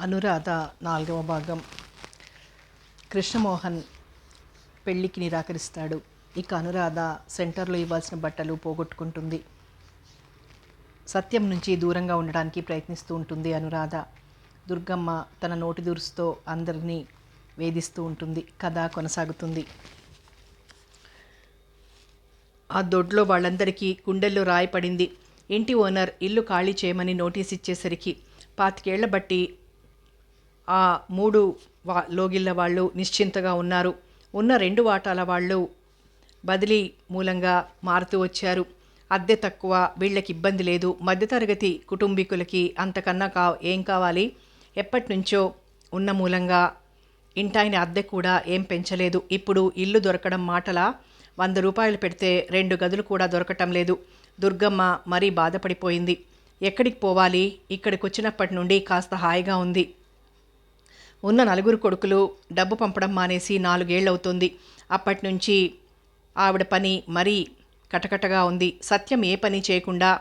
అనురాధ 4వ భాగం. కృష్ణమోహన్ పెళ్లికి నిరాకరిస్తాడు. ఇక అనురాధ సెంటర్లో ఇవ్వాల్సిన బట్టలు పోగొట్టుకుంటుంది. సత్యం నుంచి దూరంగా ఉండడానికి ప్రయత్నిస్తూ ఉంటుంది అనురాధ. దుర్గమ్మ తన నోటి దురుసుతో అందరినీ వేధిస్తూ ఉంటుంది. కథ కొనసాగుతుంది. ఆ దొడ్లో వాళ్ళందరికీ గుండెల్లో రాయి పడింది. ఇంటి ఓనర్ ఇల్లు ఖాళీ చేయమని నోటీస్ ఇచ్చేసరికి 25 ఏళ్ల బట్టి ఆ 3 లోగిళ్ళ వాళ్ళు నిశ్చింతగా ఉన్నారు. ఉన్న 2 వాటాల వాళ్ళు బదిలీ మూలంగా మారుతూ వచ్చారు. అద్దె తక్కువ, వీళ్ళకి ఇబ్బంది లేదు. మధ్యతరగతి కుటుంబీకులకి అంతకన్నా ఏం కావాలి? ఎప్పటినుంచో ఉన్న మూలంగా ఇంటాయన అద్దె కూడా ఏం పెంచలేదు. ఇప్పుడు ఇల్లు దొరకడం మాటలా? 100 రూపాయలు పెడితే 2 గదులు కూడా దొరకటం లేదు. దుర్గమ్మ మరీ బాధపడిపోయింది. ఎక్కడికి పోవాలి? ఇక్కడికి వచ్చినప్పటి నుండి కాస్త హాయిగా ఉంది. ఉన్న 4 కొడుకులు డబ్బు పంపడం మానేసి 4 ఏళ్ళవుతుంది. అప్పటి నుంచి ఆవిడ పని మరీ కటకటగా ఉంది. సత్యం ఏ పని చేయకుండా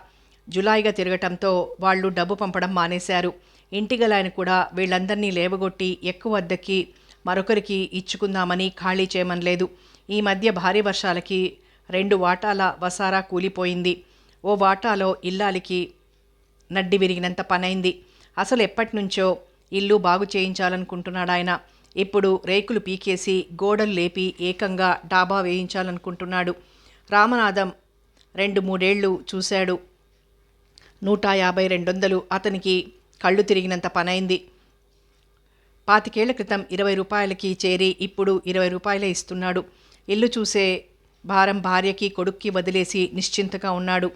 జులాయిగా తిరగటంతో వాళ్ళు డబ్బు పంపడం మానేశారు. ఇంటిగలాయన కూడా వీళ్ళందరినీ లేవగొట్టి ఎక్కువ అద్దెకి మరొకరికి ఇచ్చుకుందామని ఖాళీ చేయమనలేదు. ఈ మధ్య భారీ వర్షాలకి 2 వాటాల వసారా కూలిపోయింది. ఓ వాటాలో ఇల్లాలికి నడ్డి విరిగినంత పనైంది. అసలు ఎప్పటినుంచో ఇల్లు బాగు చేయించాలనుకుంటున్నాడాయన. ఇప్పుడు రేకులు పీకేసి గోడలు లేపి ఏకంగా డాబా వేయించాలనుకుంటున్నాడు. రామనాథం 2-3 ఏళ్ళు చూశాడు. 150-200 అతనికి కళ్ళు తిరిగినంత పనైంది. 25 ఏళ్ల క్రితం 20 రూపాయలకి చేరి ఇప్పుడు 20 రూపాయలే ఇస్తున్నాడు. ఇల్లు చూసే భారం భార్యకి కొడుక్కి వదిలేసి నిశ్చింతగా ఉన్నాడు.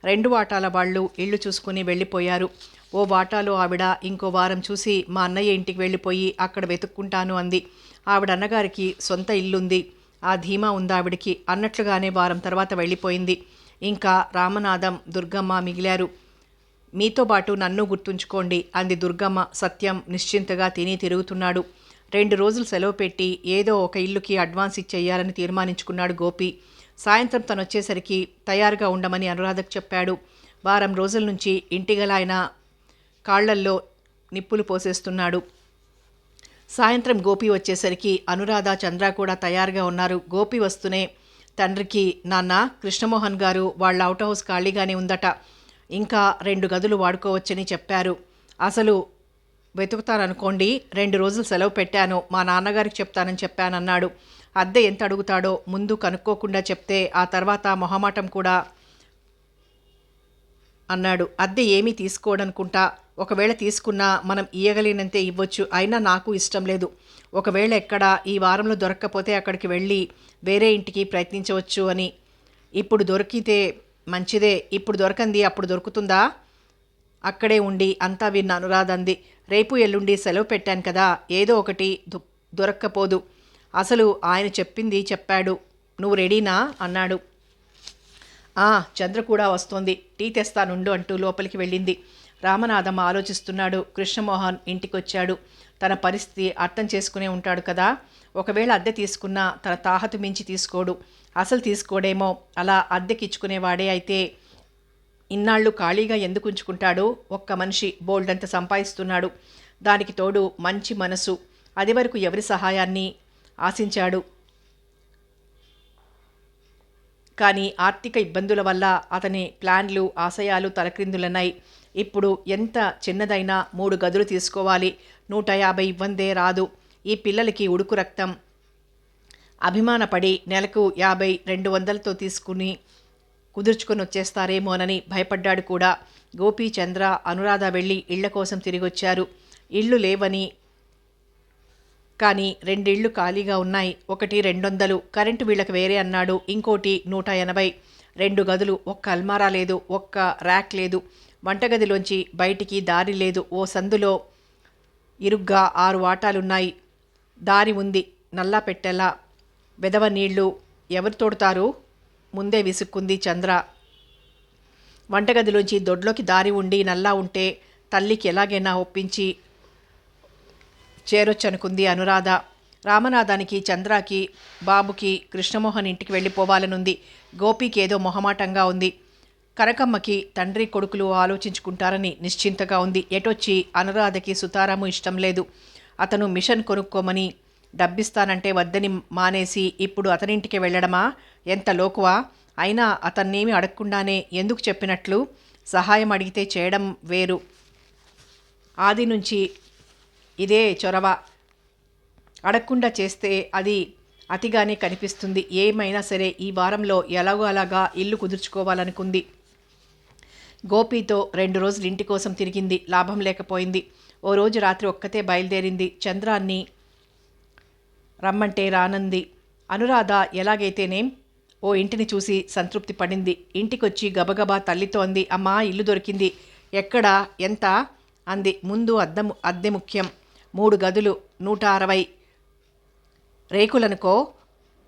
2 వాటాల వాళ్ళు ఇల్లు చూసుకుని వెళ్ళిపోయారు. ఓ వాటాలో ఆవిడ ఇంకో వారం చూసి మా అన్నయ్య ఇంటికి వెళ్ళిపోయి అక్కడ వెతుక్కుంటాను అంది. ఆవిడ అన్నగారికి సొంత ఇల్లుంది. ఆ ధీమా ఉందావిడికి. అన్నట్లుగానే వారం తర్వాత వెళ్ళిపోయింది. ఇంకా రామనాథం, దుర్గమ్మ మిగిలారు. మీతో పాటు నన్ను గుర్తుంచుకోండి అంది దుర్గమ్మ. సత్యం నిశ్చింతగా తిని తిరుగుతున్నాడు. 2 రోజులు సెలవు పెట్టి ఏదో ఒక ఇల్లుకి అడ్వాన్స్ ఇచ్చేయాలని తీర్మానించుకున్నాడు గోపి. సాయంత్రం తనొచ్చేసరికి తయారుగా ఉండమని అనురాధకు చెప్పాడు. వారం రోజుల నుంచి ఇంటిగలాయన కాళ్లల్లో నిప్పులు పోసేస్తున్నాడు. సాయంత్రం గోపి వచ్చేసరికి అనురాధ, చంద్ర కూడా తయారుగా ఉన్నారు. గోపి వస్తూనే తండ్రికి, నాన్న, కృష్ణమోహన్ గారు వాళ్ళ అవుట్ హౌస్ ఖాళీగానే ఉందట, ఇంకా 2 గదులు వాడుకోవచ్చని చెప్పారు. అసలు వెతుకుతాననుకోండి, 2 రోజులు సెలవు పెట్టాను, మా నాన్నగారికి చెప్తానని చెప్పానన్నాడు. అద్దె ఎంత అడుగుతాడో ముందు కనుక్కోకుండా చెప్తే ఆ తర్వాత మొహమాటం కూడా అన్నాడు. అద్దె ఏమీ తీసుకోడనుకుంటా. ఒకవేళ తీసుకున్నా మనం ఇయ్యగలిగినంతే ఇవ్వచ్చు. అయినా నాకు ఇష్టం లేదు. ఒకవేళ ఎక్కడ ఈ వారంలో దొరక్కపోతే అక్కడికి వెళ్ళి వేరే ఇంటికి ప్రయత్నించవచ్చు అని. ఇప్పుడు దొరికితే మంచిదే. ఇప్పుడు దొరకంది అప్పుడు దొరుకుతుందా? అక్కడే ఉండి అంతా విన్న అనురాధ అంది. రేపు ఎల్లుండి సెలవు పెట్టాను కదా, ఏదో ఒకటి దొరక్కపోదు. అసలు ఆయన చెప్పింది చెప్పాడు. నువ్వు రెడీనా అన్నాడు. చంద్ర కూడా వస్తోంది, టీ తెస్తానుండు అంటూ లోపలికి వెళ్ళింది. రామనాథం ఆలోచిస్తున్నాడు. కృష్ణమోహన్ ఇంటికొచ్చాడు. తన పరిస్థితి అర్థం చేసుకునే ఉంటాడు కదా. ఒకవేళ అద్దె తీసుకున్నా తన తాహతు మించి తీసుకోడు. అసలు తీసుకోడేమో. అలా అద్దెకిచ్చుకునేవాడే అయితే ఇన్నాళ్ళు ఖాళీగా ఎందుకు ఉంచుకుంటాడు? ఒక్క మనిషి బోల్డంత సంపాదిస్తున్నాడు. దానికి తోడు మంచి మనసు. అది వరకు ఎవరి సహాయాన్ని ఆశించాడు. కానీ ఆర్థిక ఇబ్బందుల వల్ల అతని ప్లాన్లు, ఆశయాలు తలక్రిందులన్నాయి. ఇప్పుడు ఎంత చిన్నదైనా 3 గదులు తీసుకోవాలి. 150 ఇవ్వందే రాదు. ఈ పిల్లలకి ఉడుకు రక్తం. అభిమానపడి నెలకు 50-200తో కుదుర్చుకొని వచ్చేస్తారేమోనని భయపడ్డాడు కూడా. గోపి, చంద్ర, అనురాధ వెళ్ళి ఇళ్ల కోసం తిరిగొచ్చారు. ఇళ్ళు లేవని, కానీ 2 ఇళ్ళు ఖాళీగా ఉన్నాయి. ఒకటి 200, కరెంటు వీళ్ళకి వేరే అన్నాడు. ఇంకోటి 180. 2 గదులు, ఒక్క అల్మారా లేదు, ఒక్క ర్యాక్ లేదు. వంటగదిలోంచి బయటికి దారి లేదు. ఓ సందులో ఇరుగ్గా 6 వాటాలున్నాయి. దారి ఉంది నల్లా పెట్టెలా. వెదవ నీళ్లు ఎవరు తోడుతారు? ముందే విసుక్కుంది చంద్ర. వంటగదిలోంచి దొడ్లోకి దారి ఉండి నల్లా ఉంటే తల్లికి ఎలాగైనా ఒప్పించి చేరొచ్చనుకుంది అనురాధ. రామనాథానికి, చంద్రాకి, బాబుకి కృష్ణమోహన్ ఇంటికి వెళ్ళిపోవాలనుంది. గోపికి ఏదో మొహమాటంగా ఉంది. కనకమ్మకి తండ్రి కొడుకులు ఆలోచించుకుంటారని నిశ్చింతగా ఉంది. ఎటొచ్చి అనురాధకి సుతారాము ఇష్టం లేదు. అతను మిషన్ కొనుక్కోమని డబ్బిస్తానంటే వద్దని మానేసి ఇప్పుడు అతనింటికి వెళ్ళడమా? ఎంత లోకువా! అయినా అతన్నేమి అడగకుండానే ఎందుకు చెప్పినట్లు? సహాయం అడిగితే చేయడం వేరు, ఆది నుంచి ఇదే చొరవ. అడగకుండా చేస్తే అది అతిగానే కనిపిస్తుంది. ఏమైనా సరే ఈ వారంలో ఎలాగో అలాగా ఇల్లు కుదుర్చుకోవాలనుకుంది. గోపీతో 2 రోజులు ఇంటి కోసం తిరిగింది. లాభం లేకపోయింది. ఓ రోజు రాత్రి ఒక్కతే బయలుదేరింది. చంద్రాన్ని రమ్మంటే రానంది. అనురాధ ఎలాగైతేనేం ఓ ఇంటిని చూసి సంతృప్తి పడింది. ఇంటికొచ్చి గబగబా తల్లితో అంది, అమ్మా ఇల్లు దొరికింది. ఎక్కడ, ఎంత అంది. ముందు అద్దె ముఖ్యం. 3 గదులు, 160 రేకులనుకో.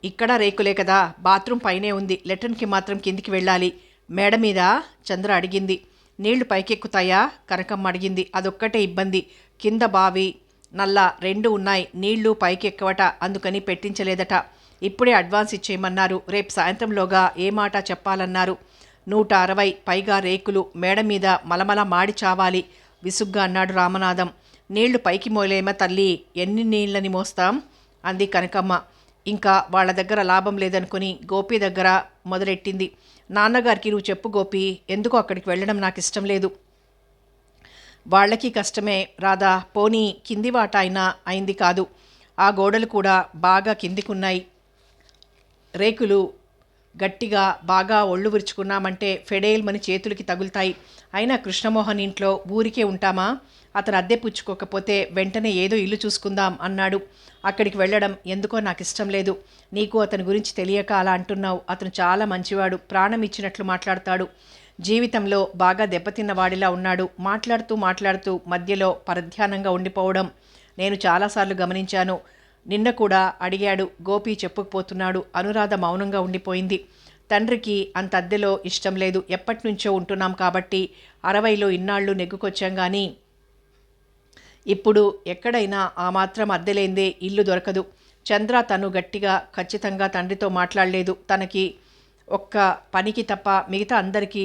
ఇక్కడ రేకులే కదా, బాత్రూమ్ పైనే ఉంది. లెట్రిన్కి మాత్రం కిందికి వెళ్ళాలి. మేడ మీద? చంద్ర అడిగింది. నీళ్లు పైకెక్కుతాయా? కనకమ్మ అడిగింది. అదొక్కటే ఇబ్బంది. కింద బావి నల్ల 2 ఉన్నాయి. నీళ్లు పైకెక్కవట, అందుకని పెట్టించలేదట. ఇప్పుడే అడ్వాన్స్ ఇచ్చేయమన్నారు. రేపు సాయంత్రంలోగా ఏ మాట చెప్పాలన్నారు. 160 పైగా రేకులు, మేడ మీద మలమల మాడి చావాలి విసుగ్గా అన్నాడు రామనాథం. నీళ్లు పైకి మోయలేమా తల్లి, ఎన్ని నీళ్ళని మోస్తాం అంది కనకమ్మ. ఇంకా వాళ్ళ దగ్గర లాభం లేదనుకుని గోపి దగ్గర మొదలెట్టింది. నాన్నగారికి నువ్వు చెప్పు గోపి, ఎందుకు అక్కడికి వెళ్ళడం నాకు ఇష్టం లేదు. వాళ్ళకి కష్టమే రాధా, పోనీ కింది వాట అయినా అయింది కాదు. ఆ గోడలు కూడా బాగా కిందికున్నాయి. రేకులు గట్టిగా బాగా ఒళ్ళు విరుచుకున్నామంటే ఫెడేల్మని చేతులకి తగులుతాయి. అయినా కృష్ణమోహన్ ఇంట్లో ఊరికే ఉంటామా? అతను అద్దె పుచ్చుకోకపోతే వెంటనే ఏదో ఇల్లు చూసుకుందాం అన్నాడు. అక్కడికి వెళ్ళడం ఎందుకో నాకు ఇష్టం లేదు. నీకు అతని గురించి తెలియక అలా అంటున్నావు. అతను చాలా మంచివాడు, ప్రాణం ఇచ్చినట్లు మాట్లాడతాడు. జీవితంలో బాగా దెబ్బతిన్న వాడిలా ఉన్నాడు. మాట్లాడుతూ మధ్యలో పరధ్యానంగా ఉండిపోవడం నేను చాలాసార్లు గమనించాను. నిన్న కూడా అడిగాడు. గోపి చెప్పుకుపోతున్నాడు. అనురాధ మౌనంగా ఉండిపోయింది. తండ్రికి అంత అద్దెలో ఇష్టం లేదు. ఎప్పటినుంచో ఉంటున్నాం కాబట్టి 60లో ఇన్నాళ్ళు నెగ్గుకొచ్చాం కానీ ఇప్పుడు ఎక్కడైనా ఆ మాత్రం అద్దెలేందే ఇల్లు దొరకదు. చంద్ర తను గట్టిగా ఖచ్చితంగా తండ్రితో మాట్లాడలేదు. తనకి ఒక్క పనికి తప్ప మిగతా అందరికీ,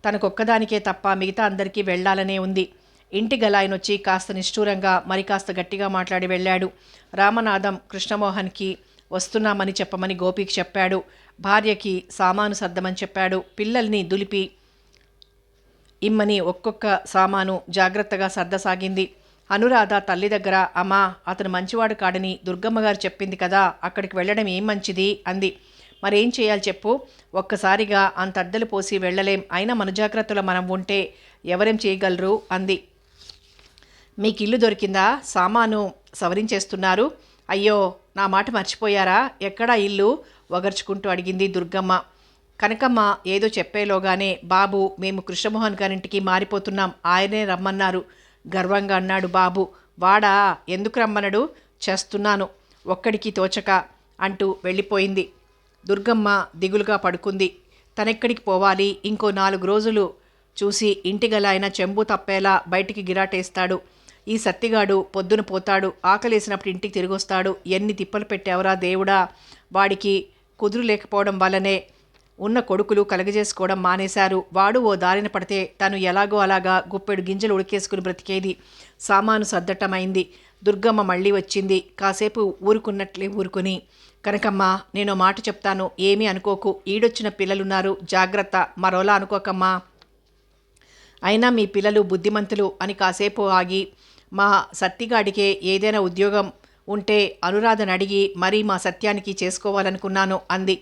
తనకొక్కదానికే తప్ప మిగతా అందరికీ వెళ్లాలనే ఉంది. ఇంటి గలాయనొచ్చి కాస్త నిష్ఠూరంగా మరి కాస్త గట్టిగా మాట్లాడి వెళ్ళాడు. రామనాథం కృష్ణమోహన్కి వస్తున్నామని చెప్పమని గోపికి చెప్పాడు. భార్యకి సామాను సర్దమని చెప్పాడు. పిల్లల్ని దులిపి ఇమ్మని ఒక్కొక్క సామాను జాగ్రత్తగా సర్దసాగింది. అనురాధ తల్లి దగ్గర, అమ్మా అతను మంచివాడు కాడని దుర్గమ్మగారు చెప్పింది కదా, అక్కడికి వెళ్ళడం ఏం మంచిది అంది. మరేం చేయాలి చెప్పు, ఒక్కసారిగా అంత అద్దెలు పోసి వెళ్ళలేం. అయినా మన జాగ్రత్తలో మనం ఉంటే ఎవరేం చేయగలరు అంది. మీకు ఇల్లు దొరికిందా? సామాను సవరించేస్తున్నారు. అయ్యో నా మాట మర్చిపోయారా? ఎక్కడా ఇల్లు వగర్చుకుంటూ అడిగింది దుర్గమ్మ. కనకమ్మ ఏదో చెప్పేలోగానే, బాబు మేము కృష్ణమోహన్ గారింటికి మారిపోతున్నాం, ఆయనే రమ్మన్నారు గర్వంగా అన్నాడు బాబు. వాడా? ఎందుకు రమ్మనడు? చేస్తున్నాను ఒక్కడికి తోచక అంటూ వెళ్ళిపోయింది. దుర్గమ్మ దిగులుగా పడుకుంది. తనెక్కడికి పోవాలి? ఇంకో 4 రోజులు చూసి ఇంటిగలాయన చెంబు తప్పేలా బయటికి గిరాటేస్తాడు. ఈ సత్తిగాడు పొద్దున పోతాడు, ఆకలేసినప్పుడు ఇంటికి తిరిగొస్తాడు. ఎన్ని తిప్పలు పెట్టావురా దేవుడా. వాడికి కుదురు లేకపోవడం వల్లనే ఉన్న కొడుకులు కలగజేసుకోవడం మానేశారు. వాడు ఓ దారిన పడితే తను ఎలాగో అలాగా గుప్పెడు గింజలు ఉడికేసుకుని బ్రతికేది. సామాను సర్దటమైంది. దుర్గమ్మ మళ్ళీ వచ్చింది. కాసేపు ఊరుకున్నట్లే ఊరుకుని, కనకమ్మ నేను మాట చెప్తాను, ఏమీ అనుకోకు. ఈడొచ్చిన పిల్లలున్నారు, జాగ్రత్త, మరోలా అనుకోకమ్మా. అయినా మీ పిల్లలు బుద్ధిమంతులు అని కాసేపు ఆగి, మా సత్తిగాడికే ఏదైనా ఉద్యోగం ఉంటే అనురాధను అడిగి మరీ మా సత్యానికి చేసుకోవాలనుకున్నాను అంది.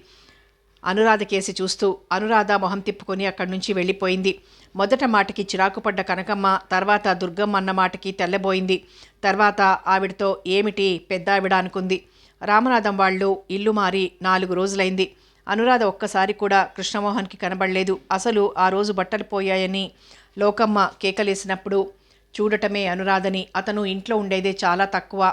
అనురాధ కేసి చూస్తూ. అనురాధ మొహం తిప్పుకొని అక్కడి నుంచి వెళ్ళిపోయింది. మొదట మాటకి చిరాకుపడ్డ కనకమ్మ తర్వాత దుర్గమ్మ అన్న మాటకి తెల్లబోయింది. తర్వాత ఆవిడతో ఏమిటి పెద్దావిడ అనుకుంది. రామనాథం వాళ్ళు ఇల్లు మారి 4 రోజులైంది. అనురాధ ఒక్కసారి కూడా కృష్ణమోహన్కి కనబడలేదు. అసలు ఆ రోజు బట్టలు పోయాయని లోకమ్మ కేకలేసినప్పుడు చూడటమే అనురాధని. అతను ఇంట్లో ఉండేదే చాలా తక్కువ.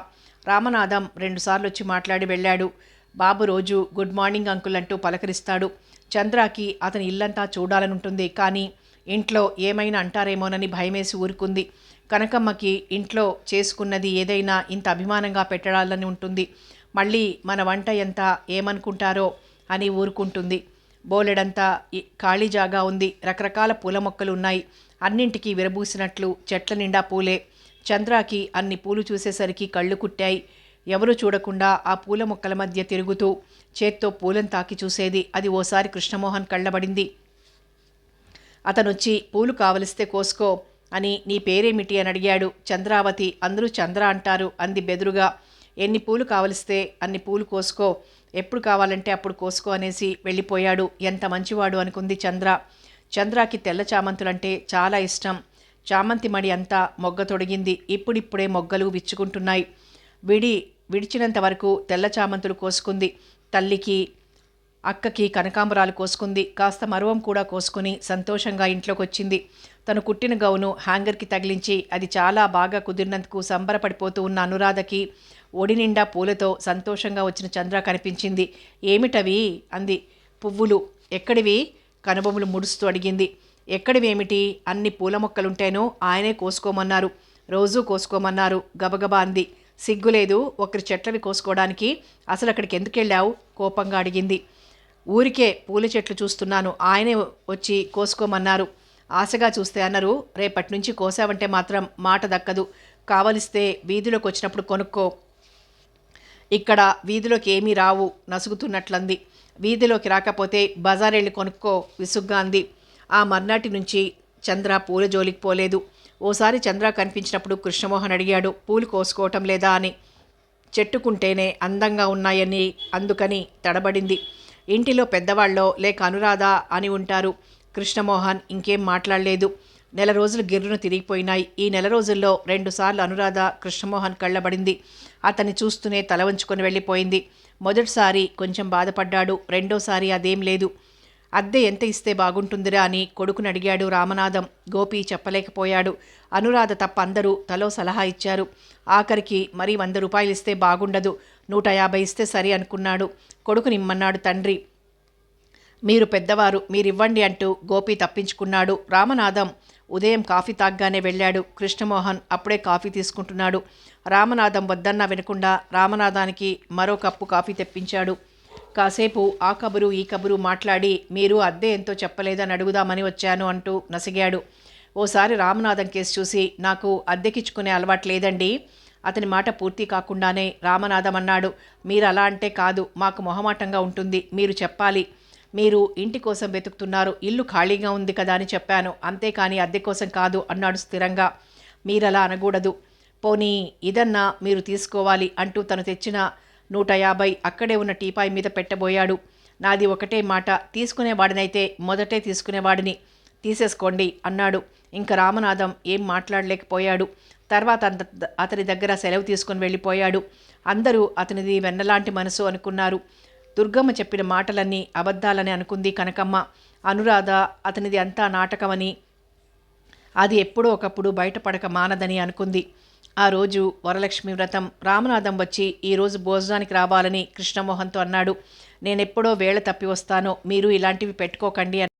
రామనాథం 2 సార్లు వచ్చి మాట్లాడి వెళ్ళాడు. బాబు రోజు గుడ్ మార్నింగ్ అంకుల్ అంటూ పలకరిస్తాడు. చంద్రాకి అతని ఇల్లంతా చూడాలనుంటుంది. కానీ ఇంట్లో ఏమైనా అంటారేమోనని భయమేసి ఊరుకుంది. కనకమ్మకి ఇంట్లో చేసుకున్నది ఏదైనా ఇంత అభిమానంగా పెట్టాలని ఉంటుంది. మళ్ళీ మన వంట ఎంత ఏమనుకుంటారో అని ఊరుకుంటుంది. బోలెడంతా ఖాళీ జాగా ఉంది. రకరకాల పూల మొక్కలు ఉన్నాయి. అన్నింటికీ విరబూసినట్లు చెట్ల నిండా పూలే. చంద్రాకి అన్ని పూలు చూసేసరికి కళ్ళు కుట్టాయి. ఎవరూ చూడకుండా ఆ పూల మొక్కల మధ్య తిరుగుతూ చేత్తో పూలను తాకి చూసేది. అది ఓసారి కృష్ణమోహన్ కళ్ళబడింది. అతనొచ్చి పూలు కావలిస్తే కోసుకో అని నీ పేరేమిటి అని అడిగాడు. చంద్రావతి. అందరూ చంద్ర అంటారు అంది బెదురుగా. ఎన్ని పూలు కావలిస్తే అన్ని పూలు కోసుకో, ఎప్పుడు కావాలంటే అప్పుడు కోసుకో అనేసి వెళ్ళిపోయాడు. ఎంత మంచివాడు అనుకుంది చంద్ర. చంద్రాకి తెల్ల చామంతులంటే చాలా ఇష్టం. చామంతి మడి అంతా మొగ్గ తొడిగింది. ఇప్పుడిప్పుడే మొగ్గలు విచ్చుకుంటున్నాయి. విడిచినంత వరకు తెల్ల చామంతులు కోసుకుంది. తల్లికి అక్కకి కనకాంబరాలు కోసుకుంది. కాస్త మరువం కూడా కోసుకుని సంతోషంగా ఇంట్లోకి వచ్చింది. తను కుట్టిన గౌను హ్యాంగర్కి తగిలించి అది చాలా బాగా కుదిరినందుకు సంబరపడిపోతూ ఉన్న అనురాధకి ఒడి నిండా పూలతో సంతోషంగా వచ్చిన చంద్ర కనిపించింది. ఏమిటవి అంది. పువ్వులు. ఎక్కడివి? కనుబొమ్మలు ముడుస్తూ అడిగింది. ఎక్కడివేమిటి? అన్ని పూల మొక్కలుంటేనో ఆయనే కోసుకోమన్నారు. రోజూ కోసుకోమన్నారు గబగబా అంది. సిగ్గులేదు ఒకరి చెట్లవి కోసుకోవడానికి? అసలు అక్కడికి ఎందుకు వెళ్ళావు? కోపంగా అడిగింది. ఊరికే పూల చెట్లు చూస్తున్నాను, ఆయనే వచ్చి కోసుకోమన్నారు. ఆశగా చూస్తే అన్నారు, రేపటి నుంచి కోసావంటే మాత్రం మాట దక్కదు. కావలిస్తే వీధిలోకి వచ్చినప్పుడు కొనుక్కో. ఇక్కడ వీధిలోకి ఏమీ రావు నసుగుతున్నట్లంది. వీధిలోకి రాకపోతే బజారెళ్ళి కొనుక్కో విసుగ్గా అంది. ఆ మర్నాటి నుంచి చంద్ర పూల జోలికి పోలేదు. ఓసారి చంద్ర కనిపించినప్పుడు కృష్ణమోహన్ అడిగాడు, పూలు కోసుకోవటం లేదా అని. చెట్టుకుంటేనే అందంగా ఉన్నాయని అందుకని తడబడింది. ఇంటిలో పెద్దవాళ్ళో లేక అనురాధ అని ఉంటారు. కృష్ణమోహన్ ఇంకేం మాట్లాడలేదు. నెల రోజులు గిర్రును తిరిగిపోయినాయి. ఈ నెల రోజుల్లో 2 సార్లు అనురాధ కృష్ణమోహన్ కళ్ళబడింది. అతన్ని చూస్తూనే తల వంచుకొని వెళ్ళిపోయింది. మొదటిసారి కొంచెం బాధపడ్డాడు. రెండోసారి అదేం లేదు. అద్దె ఎంత ఇస్తే బాగుంటుందిరా అని కొడుకుని అడిగాడు రామనాథం. గోపి చెప్పలేకపోయాడు. అనురాధ తప్ప అందరూ తలో సలహా ఇచ్చారు. ఆఖరికి మరీ 100 రూపాయలు ఇస్తే బాగుండదు, 150 ఇస్తే సరి అనుకున్నాడు. కొడుకునిమ్మన్నాడు తండ్రి. మీరు పెద్దవారు, మీరివ్వండి అంటూ గోపి తప్పించుకున్నాడు. రామనాథం ఉదయం కాఫీ తాగ్గానే వెళ్ళాడు. కృష్ణమోహన్ అప్పుడే కాఫీ తీసుకుంటున్నాడు. రామనాథం వద్దన్నా వినకుండా రామనాథానికి మరో కప్పు కాఫీ తెప్పించాడు. కాసేపు ఆ కబురు ఈ కబురు మాట్లాడి మీరు అద్దె ఎంతో చెప్పలేదని అడుగుదామని వచ్చాను అంటూ నసిగాడు. ఓసారి రామనాథం కేసు చూసి నాకు అద్దెకిచ్చుకునే అలవాటు లేదండి. అతని మాట పూర్తి కాకుండానే రామనాథం అన్నాడు, మీరు అలా అంటే కాదు, మాకు మొహమాటంగా ఉంటుంది, మీరు చెప్పాలి. మీరు ఇంటి కోసం వెతుకుతున్నారు, ఇల్లు ఖాళీగా ఉంది కదా అని చెప్పాను, అంతేకాని అద్దె కోసం కాదు అన్నాడు స్థిరంగా. మీరలా అనకూడదు. పోనీ ఇదన్నా మీరు తీసుకోవాలి అంటూ తను తెచ్చిన 150 అక్కడే ఉన్న టీపాయ్ మీద పెట్టబోయాడు. నాది ఒకటే మాట, తీసుకునేవాడినైతే మొదటే తీసుకునేవాడిని, తీసేసుకోండి అన్నాడు. ఇంక రామనాథం ఏం మాట్లాడలేకపోయాడు. తర్వాత అతని దగ్గర సెలవు తీసుకుని వెళ్ళిపోయాడు. అందరూ అతనిది వెన్నలాంటి మనసు అనుకున్నారు. దుర్గమ్మ చెప్పిన మాటలన్నీ అబద్ధాలని అనుకుంది కనకమ్మ. అనురాధ అతనిది అంతా నాటకమని, అది ఎప్పుడో ఒకప్పుడు బయటపడక మానదని అనుకుంది. ఆ రోజు వరలక్ష్మి వ్రతం. రామనాథం వచ్చి ఈరోజు భోజనానికి రావాలని కృష్ణమోహన్తో అన్నాడు. నేనెప్పుడో వేళ తప్పి వస్తానో, మీరు ఇలాంటివి పెట్టుకోకండి అని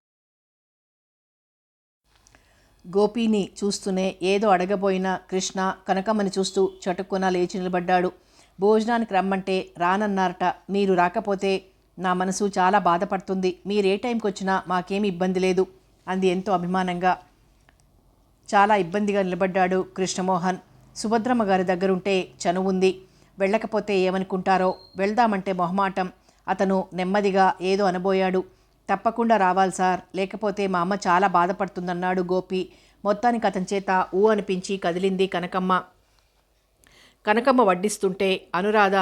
గోపీని చూస్తూనే ఏదో అడగబోయిన కృష్ణ కనకమ్మని చూస్తూ చటుక్కున లేచి నిలబడ్డాడు. భోజనానికి రమ్మంటే రానన్నారట. మీరు రాకపోతే నా మనసు చాలా బాధపడుతుంది. మీరే టైంకి వచ్చినా మాకేమీ ఇబ్బంది లేదు అంది ఎంతో అభిమానంగా. చాలా ఇబ్బందిగా నిలబడ్డాడు కృష్ణమోహన్. సుభద్రమ్మ గారి దగ్గరుంటే చనువుంది, వెళ్ళకపోతే ఏమనుకుంటారో, వెళ్దామంటే మొహమాటం. అతను నెమ్మదిగా ఏదో అనబోయాడు. తప్పకుండా రావాలి సార్, లేకపోతే మా అమ్మ చాలా బాధపడుతుందన్నాడు గోపి. మొత్తానికి అతని చేత ఊ అనిపించి కదిలింది కనకమ్మ. కనకమ్మ వడ్డిస్తుంటే అనురాధ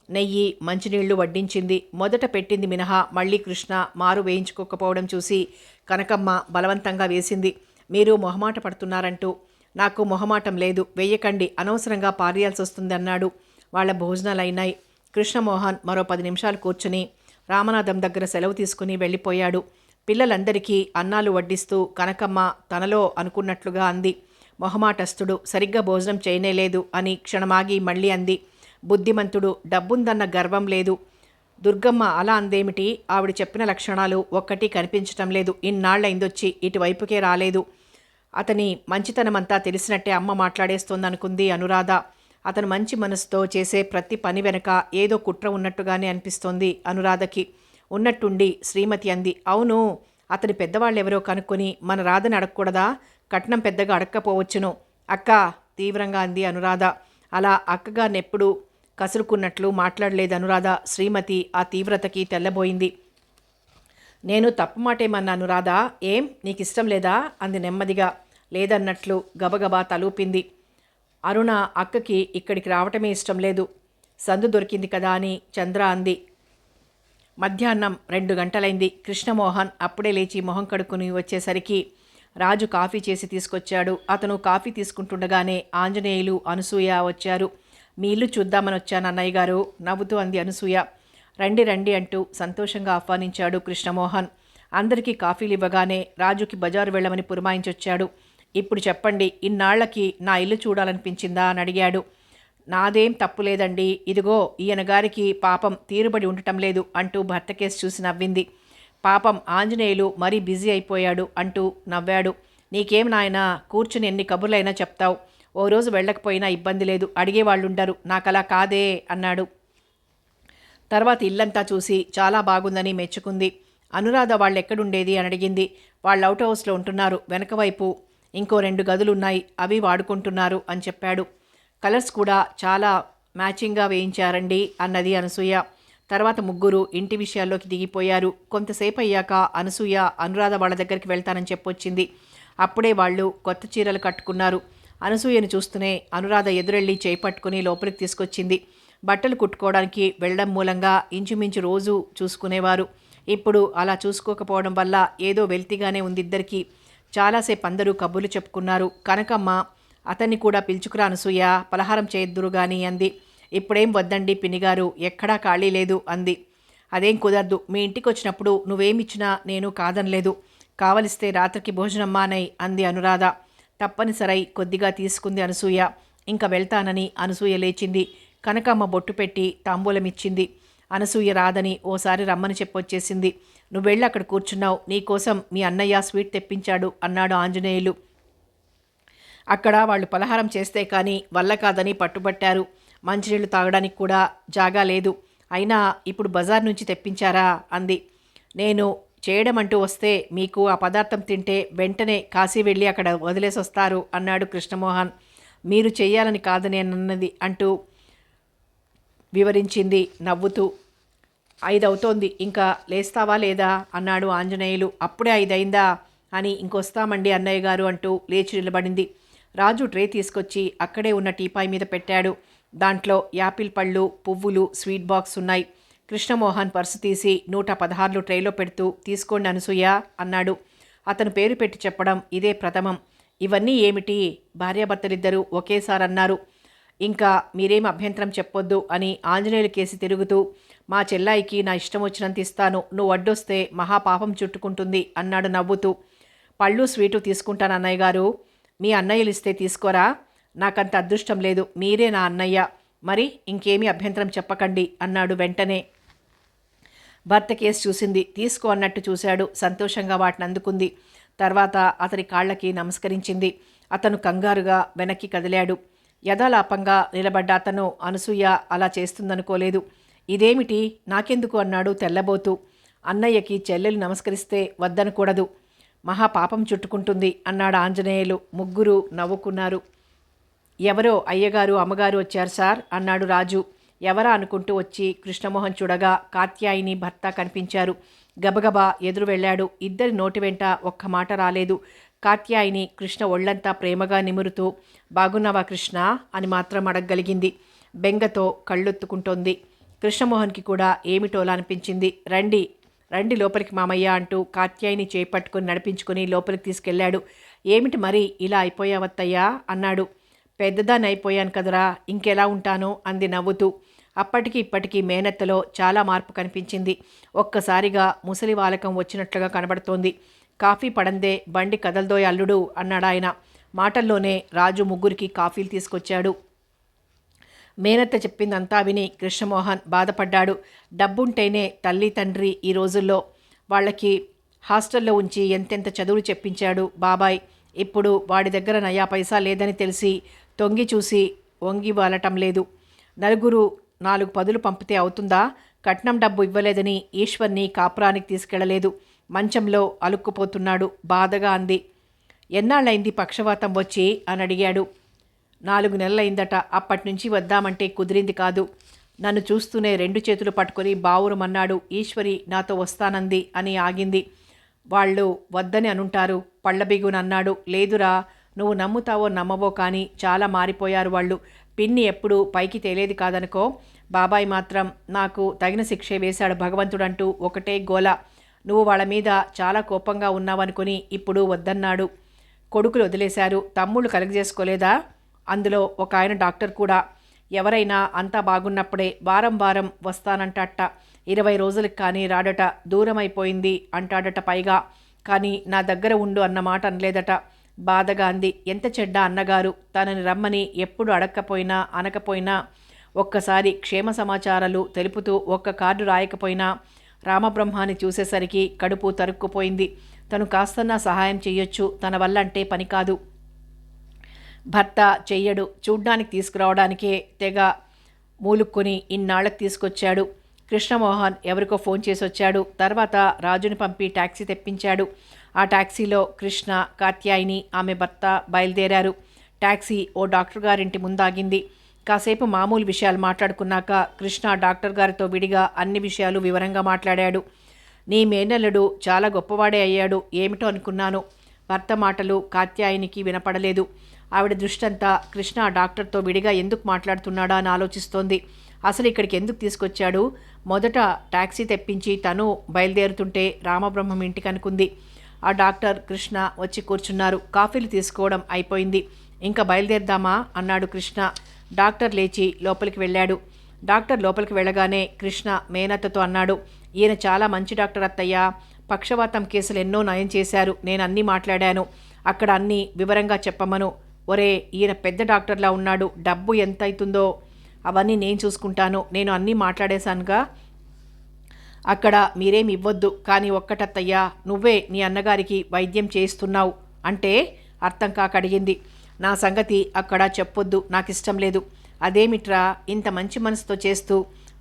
నెయ్యి మంచినీళ్లు వడ్డించింది. మొదట పెట్టింది మినహా మళ్ళీ కృష్ణ మారు వేయించుకోకపోవడం చూసి కనకమ్మ బలవంతంగా వేసింది. మీరు మొహమాట పడుతున్నారంటూ. నాకు మొహమాటం లేదు, వెయ్యకండి, అనవసరంగా పారేయాల్సి వస్తుంది అన్నాడు. వాళ్ళ భోజనాలైనాయి. కృష్ణమోహన్ మరో 10 నిమిషాలు కూర్చుని రామనాథం దగ్గర సెలవు తీసుకుని వెళ్ళిపోయాడు. పిల్లలందరికీ అన్నాలు వడ్డిస్తూ కనకమ్మ తనలో అనుకున్నట్లుగా అంది. మొహమాటస్తుడు, సరిగ్గా భోజనం చేయనేలేదు అని క్షణమాగి మళ్ళీ అంది. బుద్ధిమంతుడు, డబ్బుందన్న గర్వం లేదు. దుర్గమ్మ అలా అందేమిటి? ఆవిడ చెప్పిన లక్షణాలు ఒక్కటి కనిపించటం లేదు. ఇన్నాళ్లైందొచ్చి ఇటువైపుకే రాలేదు. అతని మంచితనమంతా తెలిసినట్టే అమ్మ మాట్లాడేస్తోందనుకుంది అనురాధ. అతను మంచి మనసుతో చేసే ప్రతి పని వెనక ఏదో కుట్ర ఉన్నట్టుగానే అనిపిస్తోంది అనురాధకి. ఉన్నట్టుండి శ్రీమతి అంది. అవును, అతని పెద్దవాళ్ళెవరో కనుక్కొని మన రాధని అడగకూడదా? కట్నం పెద్దగా అడక్కపోవచ్చును. అక్క, తీవ్రంగా అంది అనురాధ. అలా అక్కగారినెప్పుడు కసురుకున్నట్లు మాట్లాడలేదు అనురాధ. శ్రీమతి ఆ తీవ్రతకి తెల్లబోయింది. నేను తప్పు మాటేమన్నాను రాధా? ఏం నీకిష్టం లేదా? అంది నెమ్మదిగా. లేదన్నట్లు గబగబా తలూపింది. అరుణ అక్కకి ఇక్కడికి రావటమే ఇష్టం లేదు. సందు దొరికింది కదా అని చంద్ర అంది. మధ్యాహ్నం 2 గంటలైంది. కృష్ణమోహన్ అప్పుడే లేచి మొహం కడుక్కుని వచ్చేసరికి రాజు కాఫీ చేసి తీసుకొచ్చాడు. అతను కాఫీ తీసుకుంటుండగానే ఆంజనేయులు, అనసూయ వచ్చారు. మీ ఇల్లు చూద్దామని వచ్చాను అన్నయ్య గారు, నవ్వుతూ అంది అనసూయ. రండి రండి అంటూ సంతోషంగా ఆహ్వానించాడు కృష్ణమోహన్. అందరికీ కాఫీలు ఇవ్వగానే రాజుకి బజారు వెళ్ళమని పురమాయించొచ్చాడు. ఇప్పుడు చెప్పండి, ఇన్నాళ్లకి నా ఇల్లు చూడాలనిపించిందా అని అడిగాడు. నాదేం తప్పులేదండి, ఇదిగో ఈయన గారికి పాపం తీరుబడి ఉండటం లేదు అంటూ భర్త కేసు చూసి నవ్వింది. పాపం ఆంజనేయులు మరీ బిజీ అయిపోయాడు అంటూ నవ్వాడు. నీకేం నాయనా, కూర్చుని ఎన్ని కబుర్లైనా చెప్తావు. ఓ రోజు వెళ్ళకపోయినా ఇబ్బంది లేదు, అడిగేవాళ్ళుండరు. నాకలా కాదే అన్నాడు. తర్వాత ఇల్లంతా చూసి చాలా బాగుందని మెచ్చుకుంది. అనురాధ వాళ్ళెక్కడుండేది అని అడిగింది. వాళ్ళు అవుట్ హౌస్లో ఉంటున్నారు, వెనకవైపు ఇంకో 2 గదులున్నాయి, అవి వాడుకుంటున్నారు అని చెప్పాడు. కలర్స్ కూడా చాలా మ్యాచింగ్గా వేయించారండి అన్నది అనసూయ. తర్వాత ముగ్గురు ఇంటి విషయాల్లోకి దిగిపోయారు. కొంతసేపు అయ్యాక అనసూయ అనురాధ వాళ్ళ దగ్గరికి వెళ్తానని చెప్పొచ్చింది. అప్పుడే వాళ్ళు కొత్త చీరలు కట్టుకున్నారు. అనసూయను చూస్తూనే అనురాధ ఎదురెళ్ళి చేయి పట్టుకుని లోపలికి తీసుకొచ్చింది. బట్టలు కుట్టుకోవడానికి వెళ్ళడం మూలంగా ఇంచుమించు రోజు చూసుకునేవారు. ఇప్పుడు అలా చూసుకోకపోవడం వల్ల ఏదో వెల్తిగానే ఉంది ఇద్దరికి. చాలాసేపు అందరూ కబుర్లు చెప్పుకున్నారు. కనకమ్మ, అతన్ని కూడా పిలుచుకురా అనసూయ, పలహారం చేద్దురు గాని అంది. ఇప్పుడేం వద్దండి పిన్నిగారు, ఎక్కడా ఖాళీ లేదు అంది. అదేం కుదరదు, మీ ఇంటికి వచ్చినప్పుడు నువ్వేమిచ్చినా నేను కాదనలేదు. కావలిస్తే రాత్రికి భోజనం మానై అంది అనురాధ. తప్పనిసరై కొద్దిగా తీసుకుంది అనసూయ. ఇంకా వెళ్తానని అనసూయ లేచింది. కనకమ్మ బొట్టు పెట్టి తాంబూలమిచ్చింది. అనసూయ రాదని ఓసారి రమ్మని చెప్పొచ్చేసింది. నువ్వెళ్ళి అక్కడ కూర్చున్నావు, నీకోసం మీ అన్నయ్య స్వీట్ తెప్పించాడు అన్నాడు ఆంజనేయులు. అక్కడ వాళ్ళు పలహారం చేస్తే కానీ వల్ల కాదని పట్టుబట్టారు. మంచినీళ్లు తాగడానికి కూడా జాగా లేదు. అయినా ఇప్పుడు బజార్ నుంచి తెప్పించారా అంది. నేను చేయడం అంటూ వస్తే మీకు ఆ పదార్థం తింటే వెంటనే కాశీ వెళ్ళి అక్కడ వదిలేసి వస్తారు అన్నాడు కృష్ణమోహన్. మీరు చెయ్యాలని కాదనేనన్నది అంటూ వివరించింది నవ్వుతూ. 5 అవుతోంది, ఇంకా లేస్తావా లేదా అన్నాడు ఆంజనేయులు. అప్పుడే 5 అయిందా అని ఇంకొస్తామండి అన్నయ్య గారు అంటూ లేచి నిలబడింది. రాజు ట్రే తీసుకొచ్చి అక్కడే ఉన్న టీపాయ్ మీద పెట్టాడు. దాంట్లో యాపిల్ పళ్ళు, పువ్వులు, స్వీట్ బాక్స్ ఉన్నాయి. కృష్ణమోహన్ పర్సు తీసి 116 ట్రేలో పెడుతూ తీసుకోండి అనసూయ అన్నాడు. అతను పేరు పెట్టి చెప్పడం ఇదే ప్రథమం. ఇవన్నీ ఏమిటి? భార్యాభర్తలిద్దరూ ఒకేసారి అన్నారు. ఇంకా మీరేం అభ్యంతరం చెప్పొద్దు అని ఆంజనేయులు కేసి తిరుగుతూ, మా చెల్లాయికి నా ఇష్టం వచ్చినంత ఇస్తాను, నువ్వు అడ్డొస్తే మహాపాపం చుట్టుకుంటుంది అన్నాడు నవ్వుతూ. పళ్ళు స్వీటు తీసుకుంటాను అన్నయ్య గారు, మీ అన్నయ్యలు ఇస్తే తీసుకోరా? నాకంత అదృష్టం లేదు, మీరే నా అన్నయ్య, మరి ఇంకేమీ అభ్యంతరం చెప్పకండి అన్నాడు వెంటనే. భర్త కేసు చూసింది. తీసుకో అన్నట్టు చూశాడు. సంతోషంగా వాటిని అందుకుంది. తర్వాత అతని కాళ్ళకి నమస్కరించింది. అతను కంగారుగా వెనక్కి కదిలాడు. యథాలాపంగా నిలబడ్డ అతను అనసూయ అలా చేస్తుందనుకోలేదు. ఇదేమిటి, నాకెందుకు అన్నాడు తెల్లబోతూ. అన్నయ్యకి చెల్లెలు నమస్కరిస్తే వద్దనకూడదు, మహాపాపం చుట్టుకుంటుంది అన్నాడు ఆంజనేయులు. ముగ్గురు నవ్వుకున్నారు. ఎవరో అయ్యగారు అమ్మగారు వచ్చారు సార్ అన్నాడు రాజు. ఎవరా అనుకుంటూ వచ్చి కృష్ణమోహన్ చూడగా కాత్యాయిని భర్త కనిపించారు. గబగబా ఎదురు వెళ్ళాడు. ఇద్దరి నోటి వెంట ఒక్క మాట రాలేదు. కాత్యాయిని కృష్ణ ఒళ్లంతా ప్రేమగా నిమురుతూ బాగున్నావా కృష్ణ అని మాత్రం అడగగలిగింది. బెంగతో కళ్ళొత్తుకుంటోంది. కృష్ణమోహన్కి కూడా ఏమిటోలా అనిపించింది. రండి రండి లోపలికి మామయ్య అంటూ కాత్యాయిని చేపట్టుకుని నడిపించుకుని లోపలికి తీసుకెళ్లాడు. ఏమిటి మరి ఇలా అయిపోయావత్తయ్యా అన్నాడు. పెద్దదాన్ని అయిపోయాను కదరా, ఇంకెలా ఉంటాను అంది నవ్వుతూ. అప్పటికి ఇప్పటికీ మేనత్తలో చాలా మార్పు కనిపించింది. ఒక్కసారిగా ముసలి వాలకం వచ్చినట్లుగా కనబడుతోంది. కాఫీ పడందే బండి కదలదోయ్ అల్లుడు అన్నాడాయన. మాటల్లోనే రాజు ముగ్గురికి కాఫీలు తీసుకొచ్చాడు. మేనత్త చెప్పిందంతా విని కృష్ణమోహన్ బాధపడ్డాడు. డబ్బుంటేనే తల్లి తండ్రి ఈ రోజుల్లో. వాళ్ళకి హాస్టల్లో ఉంచి ఎంతెంత చదువులు చెప్పించాడు బాబాయ్. ఇప్పుడు వాడి దగ్గర నయా పైసా లేదని తెలిసి తొంగి చూసి వంగి వాలటం లేదు. నలుగురు 4 పదులు పంపితే అవుతుందా? కట్నం డబ్బు ఇవ్వలేదని ఈశ్వర్ని కాపురానికి తీసుకెళ్లలేదు. మంచంలో అలుక్కుపోతున్నాడు. బాధగా అంది. ఎన్నాళ్ళైంది పక్షవాతం వచ్చి అని అడిగాడు. 4 నెలలైందట. అప్పటినుంచి వద్దామంటే కుదిరింది కాదు. నన్ను చూస్తూనే 2 చేతులు పట్టుకొని బావురమన్నాడు. ఈశ్వరి నాతో వస్తానంది అని ఆగింది. వాళ్ళు వద్దని అనుంటారు పళ్ళబిగునన్నాడు. లేదురా, నువ్వు నమ్ముతావో నమ్మవో కానీ చాలా మారిపోయారు వాళ్ళు. పిన్ని ఎప్పుడు పైకి తేలేది కాదనుకో. బాబాయ్ మాత్రం నాకు తగిన శిక్షే వేశాడు భగవంతుడంటూ ఒకటే గోల. నువ్వు వాళ్ళ మీద చాలా కోపంగా ఉన్నావనుకుని ఇప్పుడు వద్దన్నాడు. కొడుకులు వదిలేశారు. తమ్ముళ్ళు కలుగజేసుకోలేదా? అందులో ఒక ఆయన డాక్టర్ కూడా. ఎవరైనా అంతా బాగున్నప్పుడే వారం వారం వస్తానంటట. 20 రోజులకు కానీ రాడట. దూరమైపోయింది అంటాడట పైగా. కానీ నా దగ్గర ఉండు అన్నమాట అనలేదట. బాధగా అంది. ఎంత చెడ్డ అన్నగారు. తనని రమ్మని ఎప్పుడు అడక్కపోయినా అనకపోయినా, ఒక్కసారి క్షేమ సమాచారాలు తెలుపుతూ ఒక్క కార్డు రాయకపోయినా రామబ్రహ్మాని చూసేసరికి కడుపు తరుక్కుపోయింది. తను కాస్తన్నా సహాయం చెయ్యొచ్చు, తన వల్ల అంటే పని కాదు. భర్త చెయ్యడు. చూడ్డానికి తీసుకురావడానికే తెగ మూలుక్కొని ఇన్నాళ్లకు తీసుకొచ్చాడు. కృష్ణమోహన్ ఎవరికో ఫోన్ చేసి వచ్చాడు. తర్వాత రాజుని పంపి టాక్సీ తెప్పించాడు. ఆ టాక్సీలో కృష్ణ, కాత్యాయిని, ఆమె భర్త బయలుదేరారు. టాక్సీ ఓ డాక్టర్ గారింటి ముందాగింది. కాసేపు మామూలు విషయాలు మాట్లాడుకున్నాక కృష్ణ డాక్టర్ గారితో విడిగా అన్ని విషయాలు వివరంగా మాట్లాడాడు. నీ మేనల్లుడు చాలా గొప్పవాడే అయ్యాడు. ఏమిటో అనుకున్నాను. భర్త మాటలు కాత్యాయినికి వినపడలేదు. ఆవిడ దృష్టంతా కృష్ణ డాక్టర్తో విడిగా ఎందుకు మాట్లాడుతున్నాడా అని ఆలోచిస్తోంది. అసలు ఇక్కడికి ఎందుకు తీసుకొచ్చాడు? మొదట టాక్సీ తెప్పించి తను బయలుదేరుతుంటే రామబ్రహ్మం ఇంటికి అనుకుంది. ఆ డాక్టర్ కృష్ణ వచ్చి కూర్చున్నారు. కాఫీలు తీసుకోవడం అయిపోయింది. ఇంకా బయలుదేరదామా అన్నాడు కృష్ణ. డాక్టర్ లేచి లోపలికి వెళ్ళాడు. డాక్టర్ లోపలికి వెళ్ళగానే కృష్ణ మేనత్తతో అన్నాడు. ఈయన చాలా మంచి డాక్టర్ అత్తయ్య. పక్షవాతం కేసులు ఎన్నో నయం చేశారు. నేను అన్నీ మాట్లాడాను. అక్కడ అన్నీ వివరంగా చెప్పమను. ఒరే, ఈయన పెద్ద డాక్టర్లా ఉన్నాడు. డబ్బు ఎంత అవుతుందో అవన్నీ నేను చూసుకుంటాను. నేను అన్నీ మాట్లాడేశానుగా. అక్కడ మీరేమి ఇవ్వద్దు. కానీ ఒక్కటత్తయ్యా, నువ్వే నీ అన్నగారికి వైద్యం చేయిస్తున్నావు అంటే అర్థం కాక అడిగింది. నా సంగతి అక్కడ చెప్పొద్దు, నాకు ఇష్టం లేదు. అదేమిట్రా, ఇంత మంచి మనసుతో చేస్తూ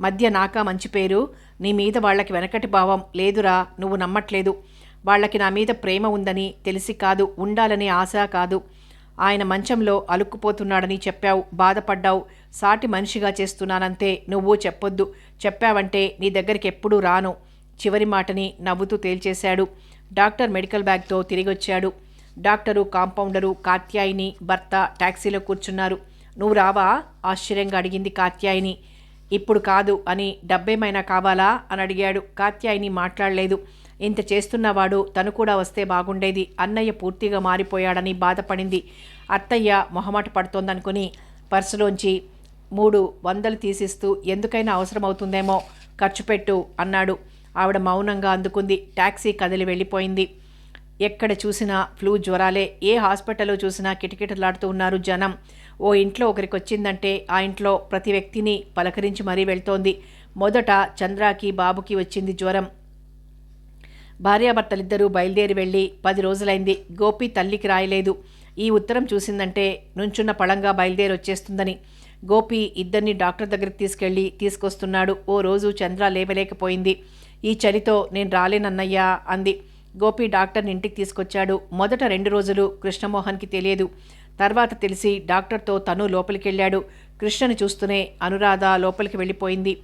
మధ్య నాకా మంచి పేరు? నీ మీద వాళ్ళకి వెనకటి భావం లేదురా. నువ్వు నమ్మట్లేదు. వాళ్ళకి నా మీద ప్రేమ ఉందని తెలిసి కాదు, ఉండాలనే ఆశ కాదు. ఆయన మంచంలో అలుక్కుపోతున్నాడని చెప్పావు, బాధపడ్డావు. సాటి మనిషిగా చేస్తున్నానంతే. నువ్వు చెప్పొద్దు. చెప్పావంటే నీ దగ్గరికి ఎప్పుడూ రాను. చివరి మాటని నవ్వుతూ తేల్చేశాడు. డాక్టర్ మెడికల్ బ్యాగ్తో తిరిగొచ్చాడు. డాక్టరు, కాంపౌండరు, కాత్యాయిని భర్త టాక్సీలో కూర్చున్నారు. నువ్వు రావా? ఆశ్చర్యంగా అడిగింది కాత్యాయిని. ఇప్పుడు కాదు అని. డబ్బేమైనా కావాలా అని అడిగాడు. కాత్యాయిని మాట్లాడలేదు. ఇంత చేస్తున్నవాడు తను కూడా వస్తే బాగుండేది. అన్నయ్య పూర్తిగా మారిపోయాడని బాధపడింది. అత్తయ్య మొహమాట పడుతోందనుకుని పర్సులోంచి 300 తీసిస్తూ ఎందుకైనా అవసరమవుతుందేమో ఖర్చు పెట్టు అన్నాడు. ఆవిడ మౌనంగా అందుకుంది. టాక్సీ కదిలి వెళ్ళిపోయింది. ఎక్కడ చూసినా ఫ్లూ జ్వరాలే. ఏ హాస్పిటల్లో చూసినా కిటకిటలాడుతూ ఉన్నారు జనం. ఓ ఇంట్లో ఒకరికి వచ్చిందంటే ఆ ఇంట్లో ప్రతి వ్యక్తిని పలకరించి మరీ వెళ్తోంది. మొదట చంద్రాకి, బాబుకి వచ్చింది జ్వరం. భార్యాభర్తలిద్దరూ బయలుదేరి వెళ్ళి 10 రోజులైంది. గోపి తల్లికి రాయలేదు. ఈ ఉత్తరం చూసిందంటే నుంచున్న పళంగా బయలుదేరి వచ్చేస్తుందని. గోపి ఇద్దరిని డాక్టర్ దగ్గరికి తీసుకొస్తున్నాడు. ఓ రోజు చంద్ర లేవలేకపోయింది. ఈ చలితో నేను రాలేనన్నయ్యా అంది. గోపి డాక్టర్ని ఇంటికి తీసుకొచ్చాడు. మొదట 2 రోజులు కృష్ణమోహన్కి తెలియదు. తర్వాత తెలిసి డాక్టర్తో తను లోపలికెళ్ళాడు. కృష్ణని చూస్తూనే అనురాధ లోపలికి వెళ్ళిపోయింది.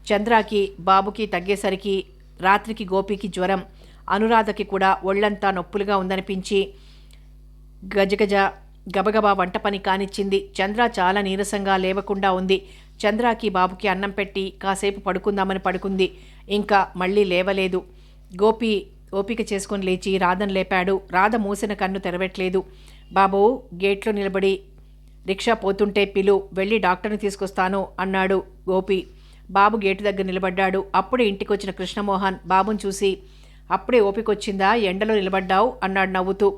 చంద్రాకి, బాబుకి తగ్గేసరికి రాత్రికి గోపికి జ్వరం. అనురాధకి కూడా ఒళ్ళంతా నొప్పులుగా ఉందనిపించి గబగబా వంట పని కానిచ్చింది. చంద్ర చాలా నీరసంగా లేవకుండా ఉంది. చంద్రాకి, బాబుకి అన్నం పెట్టి కాసేపు పడుకుందామని పడుకుంది. ఇంకా మళ్ళీ లేవలేదు. గోపి ఓపిక చేసుకుని లేచి రాధను లేపాడు. రాధ మూసిన కన్ను తెరవట్లేదు. బాబు, గేట్లో నిలబడి రిక్షా పోతుంటే పిలు, వెళ్ళి డాక్టర్ని తీసుకొస్తాను అన్నాడు గోపి. బాబు గేటు దగ్గర నిలబడ్డాడు. అప్పుడే ఇంటికి వచ్చిన కృష్ణమోహన్ బాబుని చూసి, అప్పుడే ఓపికొచ్చిందా, ఎండలో నిలబడ్డావు అన్నాడు నవ్వుతూ.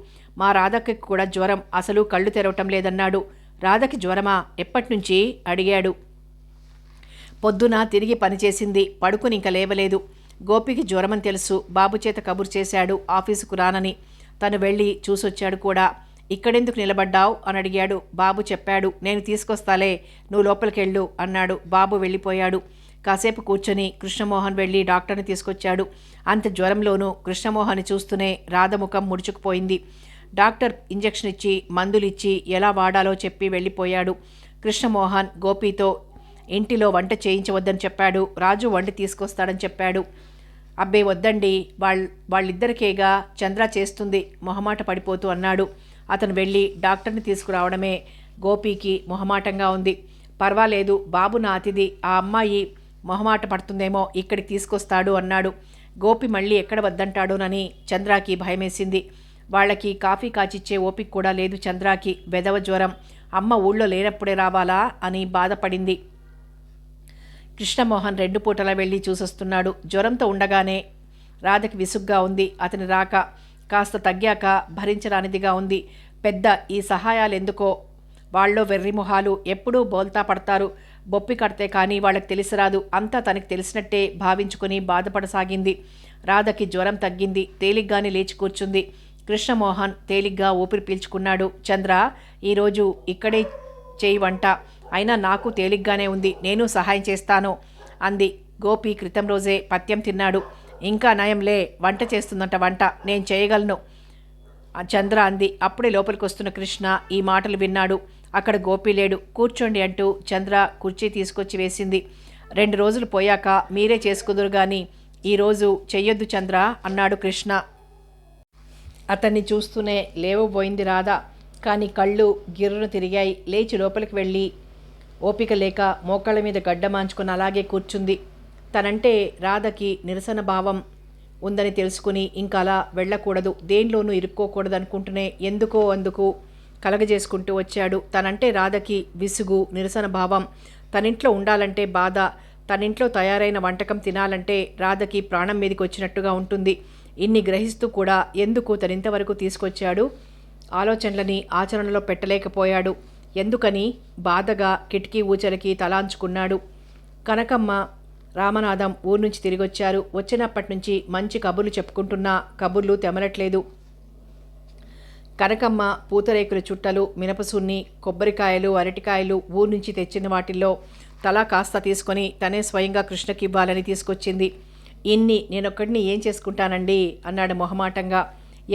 మా రాధకి కూడా జ్వరం, అసలు కళ్ళు తెరవటం లేదన్నాడు. రాధకి జ్వరమా? ఎప్పటినుంచి అడిగాడు. పొద్దున తిరిగి పనిచేసింది, పడుకుని ఇంక లేవలేదు. గోపికి జ్వరమని తెలుసు. బాబు చేత కబురు చేశాడు ఆఫీసుకు రానని. తను వెళ్ళి చూసొచ్చాడు కూడా. ఇక్కడెందుకు నిలబడ్డావు అని అడిగాడు. బాబు చెప్పాడు. నేను తీసుకొస్తాలే, నువ్వు లోపలికెళ్ళు అన్నాడు. బాబు వెళ్ళిపోయాడు. కాసేపు కూర్చొని కృష్ణమోహన్ వెళ్ళి డాక్టర్ని తీసుకొచ్చాడు. అంత జ్వరంలోనూ కృష్ణమోహన్ని చూస్తూనే రాధ ముఖం ముడుచుకుపోయింది. డాక్టర్ ఇంజెక్షన్ ఇచ్చి మందులిచ్చి ఎలా వాడాలో చెప్పి వెళ్ళిపోయాడు. కృష్ణమోహన్ గోపితో ఇంటిలో వంట చేయించవద్దని చెప్పాడు. రాజు వండి తీసుకొస్తాడని చెప్పాడు. అబ్బే వద్దండి, వాళ్ళిద్దరికేగా చంద్ర చేస్తుంది మొహమాట పడిపోతూ అన్నాడు. అతను వెళ్ళి డాక్టర్ని తీసుకురావడమే గోపీకి మొహమాటంగా ఉంది. పర్వాలేదు, బాబు నా అతిథి, ఆ అమ్మాయి మొహమాట పడుతుందేమో, ఇక్కడికి తీసుకొస్తాడు అన్నాడు. గోపి మళ్ళీ ఎక్కడ వద్దంటాడోనని చంద్రాకి భయమేసింది. వాళ్ళకి కాఫీ కాచిచ్చే ఓపిక కూడా లేదు చంద్రాకి. వెదవ జ్వరం, అమ్మ ఊళ్ళో లేనప్పుడే రావాలా అని బాధపడింది. కృష్ణమోహన్ 2 పూటలా వెళ్ళి చూసొస్తున్నాడు. జ్వరంతో ఉండగానే రాధకి విసుగ్గా ఉంది. అతని రాక కాస్త తగ్గాక భరించరానిదిగా ఉంది. పెద్ద ఈ సహాయాలెందుకో, వాళ్ళో వెర్రిమొహాలు, ఎప్పుడూ బోల్తా పడతారు. బొప్పి కడితే కానీ వాళ్ళకి తెలిసిరాదు. అంతా తనకి తెలిసినట్టే భావించుకుని బాధపడసాగింది. రాధకి జ్వరం తగ్గింది. తేలిగ్గానే లేచి కూర్చుంది. కృష్ణమోహన్ తేలిగ్గా ఊపిరి పీల్చుకున్నాడు. చంద్ర, ఈరోజు ఇక్కడే చేయి వంట, అయినా నాకు తేలిగ్గానే ఉంది, నేను సహాయం చేస్తాను అంది. గోపి క్రితం రోజే పత్యం తిన్నాడు. ఇంకా నయంలే, వంట చేస్తుందంట. వంట నేను చేయగలను చంద్ర అంది. అప్పుడే లోపలికి వస్తున్న కృష్ణ ఈ మాటలు విన్నాడు. అక్కడ గోపి లేడు. కూర్చోండి అంటూ చంద్ర కుర్చీ తీసుకొచ్చి వేసింది. 2 రోజులు పోయాక మీరే చేసుకుందురు గాని ఈరోజు చెయ్యొద్దు చంద్ర అన్నాడు కృష్ణ. అతన్ని చూస్తూనే లేవబోయింది రాధ. కానీ కళ్ళు గిర్రును తిరిగాయి. లేచి లోపలికి వెళ్ళి ఓపిక లేక మోకాళ్ళ మీద గడ్డ మాంచుకుని అలాగే కూర్చుంది. తనంటే రాధకి నిరసన భావం ఉందని తెలుసుకుని ఇంకా అలా వెళ్ళకూడదు, దేనిలోనూ ఇరుక్కోకూడదు అనుకుంటూనే ఎందుకో అందుకు కలగజేసుకుంటూ వచ్చాడు. తనంటే రాధకి విసుగు, నిరసన భావం. తనింట్లో ఉండాలంటే బాధ. తనింట్లో తయారైన వంటకం తినాలంటే రాధకి ప్రాణం మీదకి వచ్చినట్టుగా ఉంటుంది. ఇన్ని గ్రహిస్తూ కూడా ఎందుకు తనింతవరకు తీసుకొచ్చాడు? ఆలోచనలని ఆచరణలో పెట్టలేకపోయాడు. ఎందుకని బాధగా కిటికీ ఊచలకి తలాంచుకున్నాడు. కనకమ్మ, రామనాథం ఊరు నుంచి తిరిగొచ్చారు. వచ్చినప్పటి నుంచి మంచి కబుర్లు చెప్పుకుంటున్నా కబుర్లు తెమలట్లేదు. కనకమ్మ పూతరేకుల చుట్టలు, మినపసున్ని, కొబ్బరికాయలు, అరటికాయలు ఊరు నుంచి తెచ్చిన వాటిల్లో తలా కాస్త తీసుకొని తనే స్వయంగా కృష్ణకి ఇవ్వాలని తీసుకొచ్చింది. ఇన్ని నేనొక్కడిని ఏం చేసుకుంటానండి అన్నాడు మొహమాటంగా.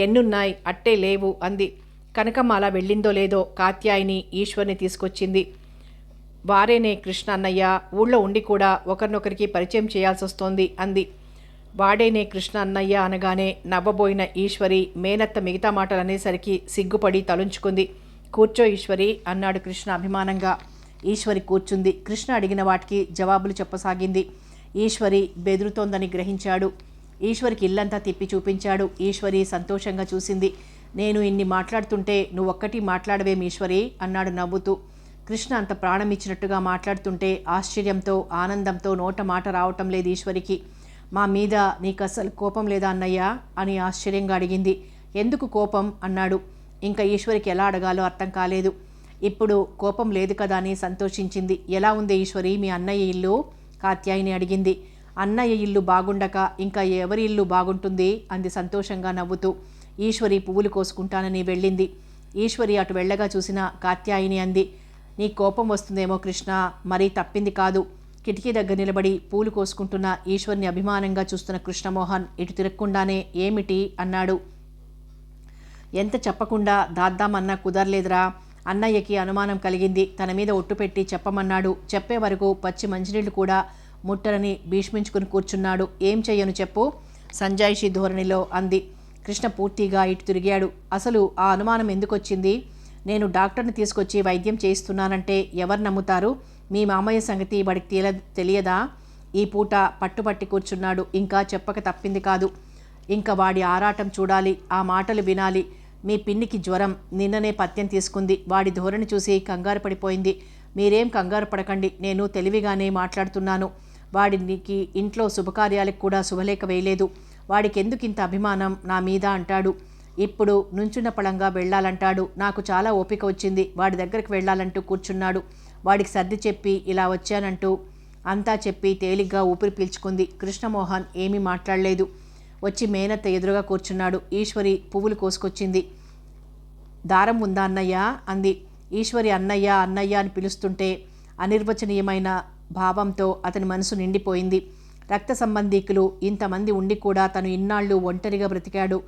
ఎన్నున్నాయి, అట్టే లేవు అంది. కనకమ్మ అలా వెళ్ళిందో లేదో కాత్యాయిని, ఈశ్వర్ని తీసుకొచ్చింది. వారేనే కృష్ణ అన్నయ్య, ఊళ్ళో ఉండి కూడా ఒకరినొకరికి పరిచయం చేయాల్సి వస్తోంది అంది. వాడేనే కృష్ణ అన్నయ్య అనగానే నవ్వబోయిన ఈశ్వరి మేనత్త మిగతా మాటలు అనేసరికి సిగ్గుపడి తలుంచుకుంది. కూర్చో ఈశ్వరి అన్నాడు కృష్ణ అభిమానంగా. ఈశ్వరి కూర్చుంది. కృష్ణ అడిగిన వాటికి జవాబులు చెప్పసాగింది. ఈశ్వరి బెదురుతోందని గ్రహించాడు. ఈశ్వరికి ఇల్లంతా తిప్పి చూపించాడు. ఈశ్వరి సంతోషంగా చూసింది. నేను ఇన్ని మాట్లాడుతుంటే నువ్వొక్కటి మాట్లాడవేం ఈశ్వరి అన్నాడు నవ్వుతూ. కృష్ణ అంత ప్రాణం ఇచ్చినట్టుగా మాట్లాడుతుంటే ఆశ్చర్యంతో, ఆనందంతో నోట మాట రావటం లేదు ఈశ్వరికి. మా మీద నీకు అసలు కోపం లేదా అన్నయ్య అని ఆశ్చర్యంగా అడిగింది. ఎందుకు కోపం అన్నాడు. ఇంకా ఈశ్వరికి ఎలా అడగాలో అర్థం కాలేదు. ఇప్పుడు కోపం లేదు కదా అని సంతోషించింది. ఎలా ఉంది ఈశ్వరి మీ అన్నయ్య ఇల్లు? కాత్యాయిని అడిగింది. అన్నయ్య ఇల్లు బాగుండక ఇంకా ఎవరి ఇల్లు బాగుంటుంది అంది సంతోషంగా నవ్వుతూ. ఈశ్వరి పువ్వులు కోసుకుంటానని వెళ్ళింది. ఈశ్వరి అటు వెళ్ళగా చూసిన కాత్యాయిని అంది, నీ కోపం వస్తుందేమో కృష్ణ, మరీ తప్పింది కాదు. కిటికీ దగ్గర నిలబడి పూలు కోసుకుంటున్న ఈశ్వర్ని అభిమానంగా చూస్తున్న కృష్ణమోహన్ ఇటు తిరగకుండానే ఏమిటి అన్నాడు. ఎంత చెప్పకుండా దాద్దామన్నా కుదరలేదురా. అన్నయ్యకి అనుమానం కలిగింది. తన మీద ఒట్టు పెట్టి చెప్పమన్నాడు. చెప్పే వరకు పచ్చి మంచినీళ్లు కూడా ముట్టరని భీష్మించుకుని కూర్చున్నాడు. ఏం చెయ్యను చెప్పు సంజాయిషి ధోరణిలో అంది. కృష్ణ పూర్తిగా ఇటు తిరిగాడు. అసలు ఆ అనుమానం ఎందుకు వచ్చింది? నేను డాక్టర్ని తీసుకొచ్చి వైద్యం చేయిస్తున్నానంటే ఎవరు నమ్ముతారు? మీ మామయ్య సంగతి వాడికి తెలియదా? ఈ పూట పట్టుపట్టి కూర్చున్నాడు. ఇంకా చెప్పక తప్పింది కాదు. ఇంకా వాడి ఆరాటం చూడాలి, ఆ మాటలు వినాలి. మీ పిన్నికి జ్వరం, నిన్ననే పత్యం తీసుకుంది. వాడి ధోరణి చూసి కంగారు పడిపోయింది. మీరేం కంగారు పడకండి, నేను తెలివిగానే మాట్లాడుతున్నాను. వాడికి ఇంట్లో శుభకార్యాలకు కూడా శుభలేఖ వేయలేదు. వాడికి ఎందుకు ఇంత అభిమానం నా మీద అంటాడు. ఇప్పుడు నుంచున్న పళంగా వెళ్ళాలంటాడు. నాకు చాలా ఓపిక వచ్చింది. వాడి దగ్గరికి వెళ్ళాలంటూ కూర్చున్నాడు. వాడికి సర్ది చెప్పి ఇలా వచ్చానంటూ అంతా చెప్పి తేలిగ్గా ఊపిరి పీల్చుకుంది. కృష్ణమోహన్ ఏమీ మాట్లాడలేదు. వచ్చి మేనత్త ఎదురుగా కూర్చున్నాడు. ఈశ్వరి పువ్వులు కోసుకొచ్చింది. దారం ఉందా అన్నయ్య అంది. ఈశ్వరి అన్నయ్య అన్నయ్య అని పిలుస్తుంటే అనిర్వచనీయమైన భావంతో అతని మనసు నిండిపోయింది. రక్త సంబంధీకులు ఇంతమంది ఉండి కూడా తను ఇన్నాళ్ళు ఒంటరిగా బ్రతికాడు.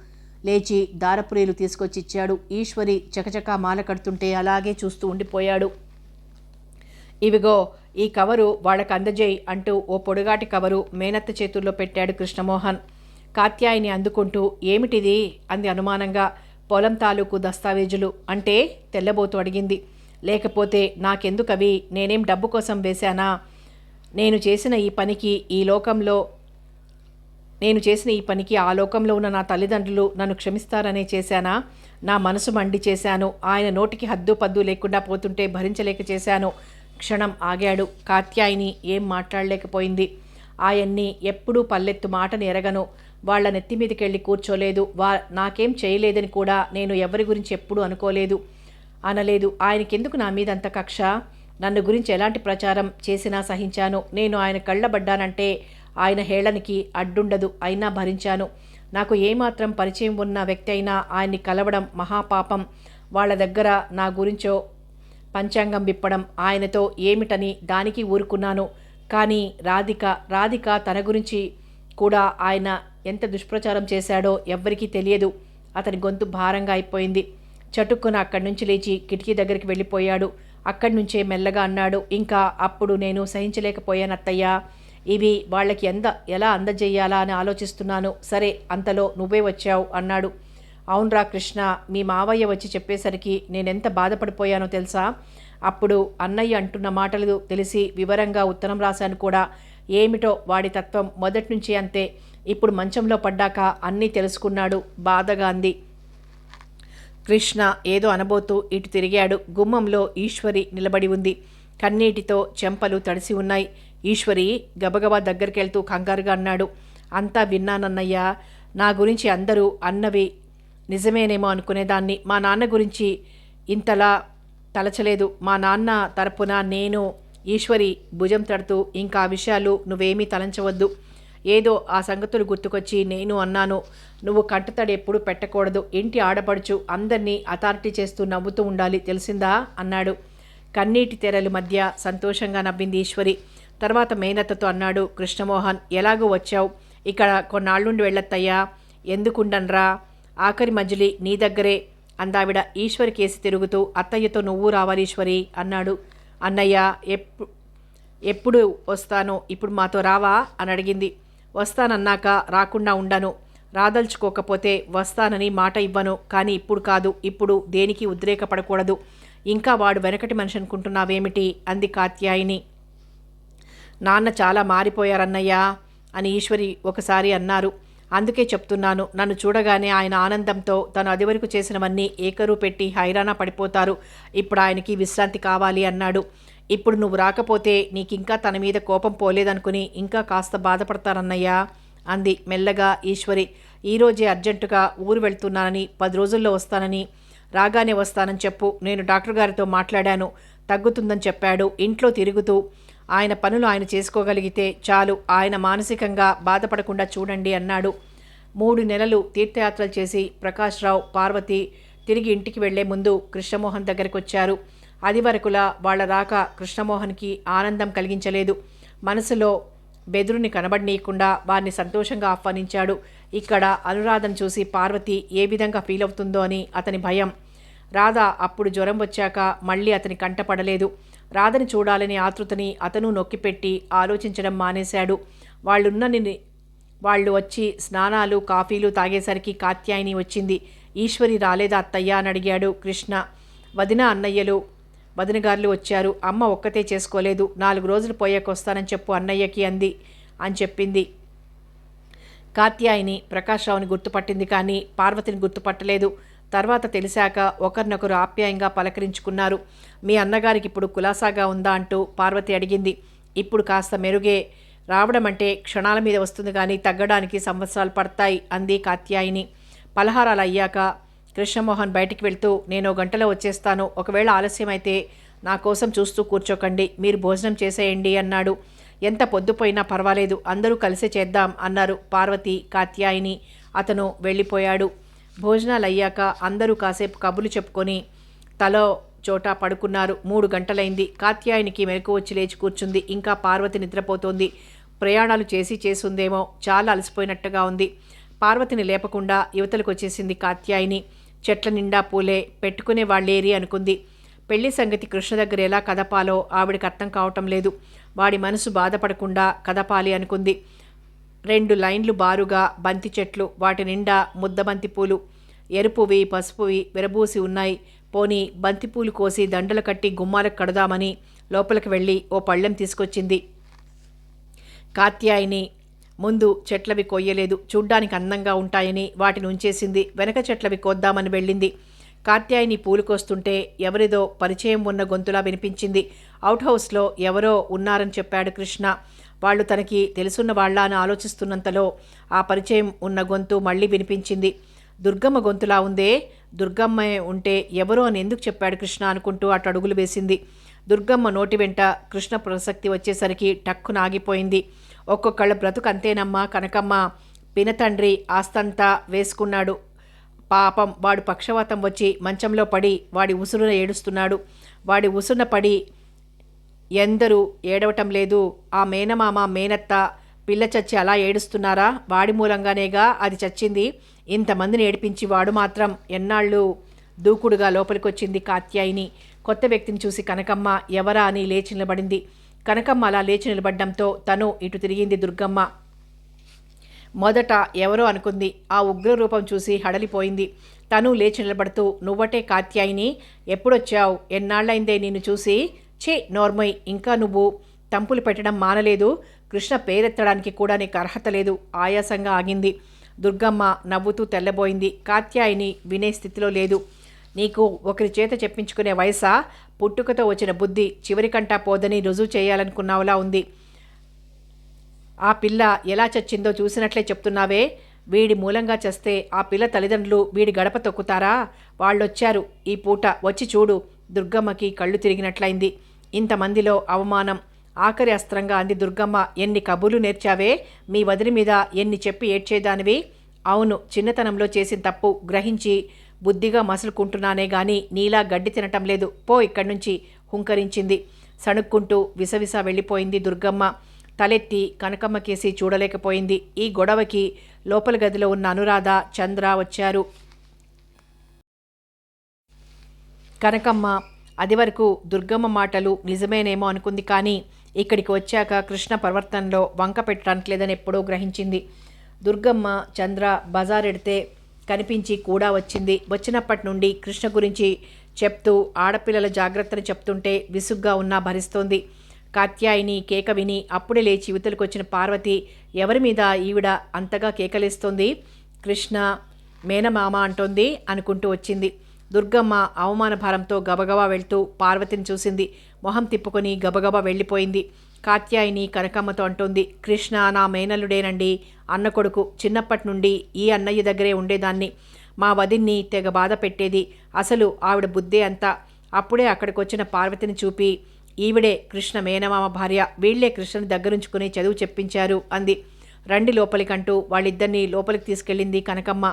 లేచి దారపురీలు తీసుకొచ్చిచ్చాడు. ఈశ్వరి చకచకా మాల కడుతుంటే అలాగే చూస్తూ ఉండిపోయాడు. ఇవిగో ఈ కవరు వాళ్ళకు అందజేయి అంటూ ఓ పొడుగాటి కవరు మేనత్త చేతుల్లో పెట్టాడు కృష్ణమోహన్. కాత్యాయిని అందుకుంటూ ఏమిటిది అంది అనుమానంగా. పొలం తాలూకు దస్తావేజులు అంటే తెల్లబోతూ అడిగింది. లేకపోతే నాకెందుకవి? నేనేం డబ్బు కోసం వేశానా? నేను చేసిన ఈ పనికి ఆ లోకంలో ఉన్న నా తల్లిదండ్రులు నన్ను క్షమిస్తారనే చేశానా? నా మనసు మండి చేశాను. ఆయన నోటికి హద్దు పద్దు లేకుండా పోతుంటే భరించలేక చేశాను. క్షణం ఆగాడు. కాత్యాయిని ఏం మాట్లాడలేకపోయింది. ఆయన్ని ఎప్పుడూ పల్లెత్తు మాటని ఎరగను. వాళ్ల నెత్తిమీదకెళ్ళి కూర్చోలేదు. నాకేం చేయలేదని కూడా నేను ఎవరి గురించి ఎప్పుడూ అనలేదు. ఆయనకెందుకు నా మీద అంత కక్ష? నన్ను గురించి ఎలాంటి ప్రచారం చేసినా సహించాను. నేను ఆయన కళ్ళబడ్డానంటే ఆయన హేళనకి అడ్డుండదు. అయినా భరించాను. నాకు ఏమాత్రం పరిచయం ఉన్న వ్యక్తి అయినా ఆయన్ని కలవడం మహాపాపం. వాళ్ళ దగ్గర నా గురించో పంచాంగం విప్పడం ఆయనతో ఏమిటని దానికి ఊరుకున్నాను. కానీ రాధిక తన గురించి కూడా ఆయన ఎంత దుష్ప్రచారం చేశాడో ఎవ్వరికీ తెలియదు. అతని గొంతు భారంగా అయిపోయింది. చటుక్కున అక్కడి నుంచి లేచి కిటికీ దగ్గరికి వెళ్ళిపోయాడు. అక్కడి నుంచే మెల్లగా అన్నాడు. ఇంకా అప్పుడు నేను సహించలేకపోయాను అత్తయ్య. ఇవి వాళ్ళకి ఎలా అందజేయాలా అని ఆలోచిస్తున్నాను. సరే, అంతలో నువ్వే వచ్చావు అన్నాడు. అవునరా కృష్ణ, మీ మావయ్య వచ్చి చెప్పేసరికి నేనెంత బాధపడిపోయానో తెలుసా? అప్పుడు అన్నయ్య అంటున్న మాటలు తెలిసి వివరంగా ఉత్తరం రాశాను కూడా. ఏమిటో వాడి తత్వం మొదటి నుంచి అంతే. ఇప్పుడు మంచంలో పడ్డాక అన్నీ తెలుసుకున్నాడు. బాధగా అంది. కృష్ణ ఏదో అనబోతూ ఇటు తిరిగాడు. గుమ్మంలో ఈశ్వరి నిలబడి ఉంది. కన్నీటితో చెంపలు తడిసి ఉన్నాయి. ఈశ్వరి గబగబా దగ్గరికెళ్తూ కంగారుగా అన్నాడు. అంతా విన్నానన్నయ్యా. నా గురించి అందరూ అన్నవి నిజమేనేమో అనుకునేదాన్ని. మా నాన్న గురించి ఇంతలా తలచలేదు. మా నాన్న తరపున నేను ఈశ్వరి భుజం తడుతూ ఇంకా ఆ విషయాలు నువ్వేమీ తలంచవద్దు. ఏదో ఆ సంగతులు గుర్తుకొచ్చి నేను అన్నాను. నువ్వు కంటతడి ఎప్పుడు పెట్టకూడదు. ఇంటి ఆడపడుచు అందరినీ అథారిటీ చేస్తూ నవ్వుతూ ఉండాలి, తెలిసిందా అన్నాడు. కన్నీటి తెరల మధ్య సంతోషంగా నవ్వింది ఈశ్వరి. తర్వాత మేనత్తతో అన్నాడు కృష్ణమోహన్. ఎలాగో వచ్చావు, ఇక్కడ కొన్నాళ్ళుండి వెళ్ళత్తయ్యా. ఎందుకుండన్రా, ఆఖరి మజిలీ నీ దగ్గరే అందావిడ. ఈశ్వరి కేసి తిరుగుతూ అత్తయ్యతో నువ్వు రావాలి ఈశ్వరి అన్నాడు. అన్నయ్య ఎప్పుడు వస్తానో ఇప్పుడు మాతో రావా అని అడిగింది. వస్తానన్నాక రాకుండా ఉండను. రాదలుచుకోకపోతే వస్తానని మాట ఇవ్వను. కానీ ఇప్పుడు కాదు. ఇప్పుడు దేనికి ఉద్రేకపడకూడదు. ఇంకా వాడు వెనకటి మనిషి అనుకుంటున్నావేమిటి అంది కాత్యాయిని. నాన్న చాలా మారిపోయారన్నయ్యా అని ఈశ్వరి ఒకసారి అన్నారు. అందుకే చెప్తున్నాను. నన్ను చూడగానే ఆయన ఆనందంతో తను అదివరకు చేసినవన్నీ ఏకరు పెట్టి హైరాణ పడిపోతారు. ఇప్పుడు ఆయనకి విశ్రాంతి కావాలి అన్నాడు. ఇప్పుడు నువ్వు రాకపోతే నీకింకా తన మీద కోపం పోలేదనుకుని ఇంకా కాస్త బాధపడతారన్నయ్యా అంది మెల్లగా ఈశ్వరి. ఈరోజే అర్జెంటుగా ఊరు వెళ్తున్నానని, 10 రోజుల్లో వస్తానని, రాగానే వస్తానని చెప్పు. నేను డాక్టర్ గారితో మాట్లాడాను. తగ్గుతుందని చెప్పాడు. ఇంట్లో తిరుగుతూ ఆయన పనులు ఆయన చేసుకోగలిగితే చాలు. ఆయన మానసికంగా బాధపడకుండా చూడండి అన్నాడు. 3 నెలలు తీర్థయాత్రలు చేసి ప్రకాశ్రావు, పార్వతి తిరిగి ఇంటికి వెళ్లే ముందు కృష్ణమోహన్ దగ్గరికి వచ్చారు. అది వరకులా వాళ్ల రాక కృష్ణమోహన్కి ఆనందం కలిగించలేదు. మనసులో బెదురుని కనబడనీయకుండా వారిని సంతోషంగా ఆహ్వానించాడు. ఇక్కడ అనురాధను చూసి పార్వతి ఏ విధంగా ఫీల్ అవుతుందో అని అతని భయం. రాధ అప్పుడు జ్వరం వచ్చాక మళ్ళీ అతని కంటపడలేదు. రాధని చూడాలని ఆతృతని అతను నొక్కిపెట్టి ఆలోచించడం మానేశాడు. వాళ్ళు వచ్చి స్నానాలు కాఫీలు తాగేసరికి కాత్యాయిని వచ్చింది. ఈశ్వరి రాలేదా అత్తయ్య అని అడిగాడు కృష్ణ. వదినగారులు వచ్చారు. అమ్మ ఒక్కతే చేసుకోలేదు. 4 రోజులు పోయాక వస్తానని చెప్పు అన్నయ్యకి అని చెప్పింది. కాత్యాయిని ప్రకాశ్రావుని గుర్తుపట్టింది కానీ పార్వతిని గుర్తుపట్టలేదు. తర్వాత తెలిసాక ఒకరినొకరు ఆప్యాయంగా పలకరించుకున్నారు. మీ అన్నగారికి ఇప్పుడు కులాసాగా ఉందా అంటూ పార్వతి అడిగింది. ఇప్పుడు కాస్త మెరుగే. రావడం అంటే క్షణాల మీద వస్తుంది కానీ తగ్గడానికి సంవత్సరాలు పడతాయి అంది కాత్యాయిని. పలహారాలు అయ్యాక కృష్ణమోహన్ బయటికి వెళ్తూ నేను 1 గంటలో వచ్చేస్తాను. ఒకవేళ ఆలస్యమైతే నా కోసం చూస్తూ కూర్చోకండి. మీరు భోజనం చేసేయండి అన్నాడు. ఎంత పొద్దుపోయినా పర్వాలేదు, అందరూ కలిసే చేద్దాం అన్నారు పార్వతి, కాత్యాయిని. అతను వెళ్ళిపోయాడు. భోజనాలు అయ్యాక అందరూ కాసేపు కబుర్లు చెప్పుకొని చోట పడుకున్నారు. 3 గంటలైంది. కాత్యాయనికి మెలకు వచ్చి లేచి కూర్చుంది. ఇంకా పార్వతి నిద్రపోతోంది. ప్రయాణాలు చేసుందేమో, చాలా అలసిపోయినట్టుగా ఉంది. పార్వతిని లేపకుండా యువతలకు వచ్చేసింది కాత్యాయిని. చెట్ల నిండా పూలే, పెట్టుకునే వాళ్ళేరి అనుకుంది. పెళ్లి సంగతి కృష్ణ దగ్గర ఎలా కదపాలో ఆవిడికి అర్థం కావటం లేదు. వాడి మనసు బాధపడకుండా కదపాలి అనుకుంది. 2 లైన్లు బారుగా బంతి చెట్లు, వాటి నిండా ముద్దబంతి పూలు, ఎరుపువి పసుపువి విరబూసి ఉన్నాయి. పోనీ బంతిపూలు కోసి దండలు కట్టి గుమ్మాలకు కడదామని లోపలికి వెళ్ళి ఓ పళ్ళెం తీసుకొచ్చింది. కాత్యాయిని ముందు చెట్లవి కొయ్యలేదు. చూడ్డానికి అందంగా ఉంటాయని వాటిని ఉంచేసింది. వెనక చెట్లవి కోద్దామని వెళ్ళింది. కాత్యాయిని పూలు కోస్తుంటే ఎవరిదో పరిచయం ఉన్న గొంతులా వినిపించింది. అవుట్ హౌస్లో ఎవరో ఉన్నారని చెప్పాడు కృష్ణ. వాళ్ళు తనకి తెలుసున్న వాళ్ళ అని ఆలోచిస్తున్నంతలో ఆ పరిచయం ఉన్న గొంతు మళ్ళీ వినిపించింది. దుర్గమ్మ గొంతులా ఉందే, దుర్గమ్మ ఉంటే ఎవరో అని ఎందుకు చెప్పాడు కృష్ణ అనుకుంటూ అటు అడుగులు వేసింది. దుర్గమ్మ నోటి వెంట కృష్ణ ప్రసక్తి వచ్చేసరికి టక్కున ఆగిపోయింది. ఒక్కొక్కళ్ళ బ్రతుకు అంతేనమ్మా కనకమ్మ. పినతండ్రి ఆస్తంతా వేసుకున్నాడు. పాపం వాడు పక్షవాతం వచ్చి మంచంలో పడి వాడి ఉసురున ఏడుస్తున్నాడు. వాడి ఉసురున పడి ఎందరూ ఏడవటం లేదు. ఆ మేనమామ మేనత్త పిల్ల చచ్చి అలా ఏడుస్తున్నారా? వాడి మూలంగానేగా అది చచ్చింది. ఇంతమందిని ఏడిపించి వాడు మాత్రం ఎన్నాళ్ళు దూకుడుగా లోపలికొచ్చింది కాత్యాయిని. కొత్త వ్యక్తిని చూసి కనకమ్మ ఎవరా అని లేచి నిలబడింది. కనకమ్మ అలా లేచి నిలబడ్డంతో తను ఇటు తిరిగింది. దుర్గమ్మ మొదట ఎవరో అనుకుంది. ఆ ఉగ్రరూపం చూసి హడలిపోయింది. తను లేచి నిలబడుతూ, నువ్వటే కాత్యాయిని? ఎప్పుడొచ్చావు? ఎన్నాళ్ళైందే నిన్ను చూసి? ఛీ నోర్మయ్, ఇంకా నువ్వు తంపులు పెట్టడం మానలేదు. కృష్ణ పేరెత్తడానికి కూడా నీకు అర్హత లేదు. ఆయాసంగా ఆగింది. దుర్గమ్మ నవ్వుతూ తెల్లబోయింది. కాత్యాయిని వినే స్థితిలో లేదు. నీకు ఒకరి చేత చెప్పించుకునే వయసా? పుట్టుకతో వచ్చిన బుద్ధి చివరికంటా పోదని రుజువు చేయాలనుకున్నావులా ఉంది. ఆ పిల్ల ఎలా చచ్చిందో చూసినట్లే చెప్తున్నావే. వీడి మూలంగా చస్తే ఆ పిల్ల తల్లిదండ్రులు వీడి గడప తొక్కుతారా? వాళ్ళొచ్చారు ఈ పూట, వచ్చి చూడు. దుర్గమ్మకి కళ్ళు తిరిగినట్లయింది. ఇంతమందిలో అవమానం ఆఖరి అస్త్రంగా అంది దుర్గమ్మ. ఎన్ని కబుర్లు నేర్చావే? మీ వదిలి మీద ఎన్ని చెప్పి ఏడ్చేదానివి? అవును, చిన్నతనంలో చేసిన తప్పు గ్రహించి బుద్ధిగా మసులుకుంటున్నానే గాని నీలా గడ్డి తినటం లేదు. పో ఇక్కడి నుంచి, హుంకరించింది. సణుక్కుంటూ విసవిస వెళ్ళిపోయింది దుర్గమ్మ. తలెత్తి కనకమ్మ కేసి చూడలేకపోయింది. ఈ గొడవకి లోపల గదిలో ఉన్న అనురాధ, చంద్ర వచ్చారు. కనకమ్మ అది వరకు దుర్గమ్మ మాటలు నిజమేనేమో అనుకుంది. కానీ ఇక్కడికి వచ్చాక కృష్ణ ప్రవర్తనలో వంక పెట్టడానికి లేదని ఎప్పుడో గ్రహించింది. దుర్గమ్మ చంద్ర బజారెడితే కనిపించి కూడా వచ్చింది. వచ్చినప్పటి నుండి కృష్ణ గురించి చెప్తూ ఆడపిల్లల జాగ్రత్తని చెప్తుంటే విసుగ్గా ఉన్నా భరిస్తోంది. కాత్యాయిని కేక విని అప్పుడే లేచి యువతలకు వచ్చిన పార్వతి ఎవరి మీద ఈవిడ అంతగా కేకలేస్తోంది? కృష్ణ మేనమామ అంటోంది అనుకుంటూ వచ్చింది. దుర్గమ్మ అవమాన భారంతో గబగబా వెళ్తూ పార్వతిని చూసింది. మొహం తిప్పుకొని గబగబా వెళ్ళిపోయింది. కాత్యాయిని కనకమ్మతో అంటోంది, కృష్ణ నా మేనల్లుడేనండి, అన్న కొడుకు. చిన్నప్పటి నుండి ఈ అన్నయ్య దగ్గరే ఉండేదాన్ని. మా వదిన్ని తెగ బాధ పెట్టేది. అసలు ఆవిడ బుద్ధే అంతా. అప్పుడే అక్కడికి వచ్చిన పార్వతిని చూపి, ఈవిడే కృష్ణ మేనమామ భార్య, వీళ్లే కృష్ణని దగ్గరుంచుకుని చదువు చెప్పించారు అంది. రండి లోపలికంటూ వాళ్ళిద్దరినీ లోపలికి తీసుకెళ్ళింది కనకమ్మ.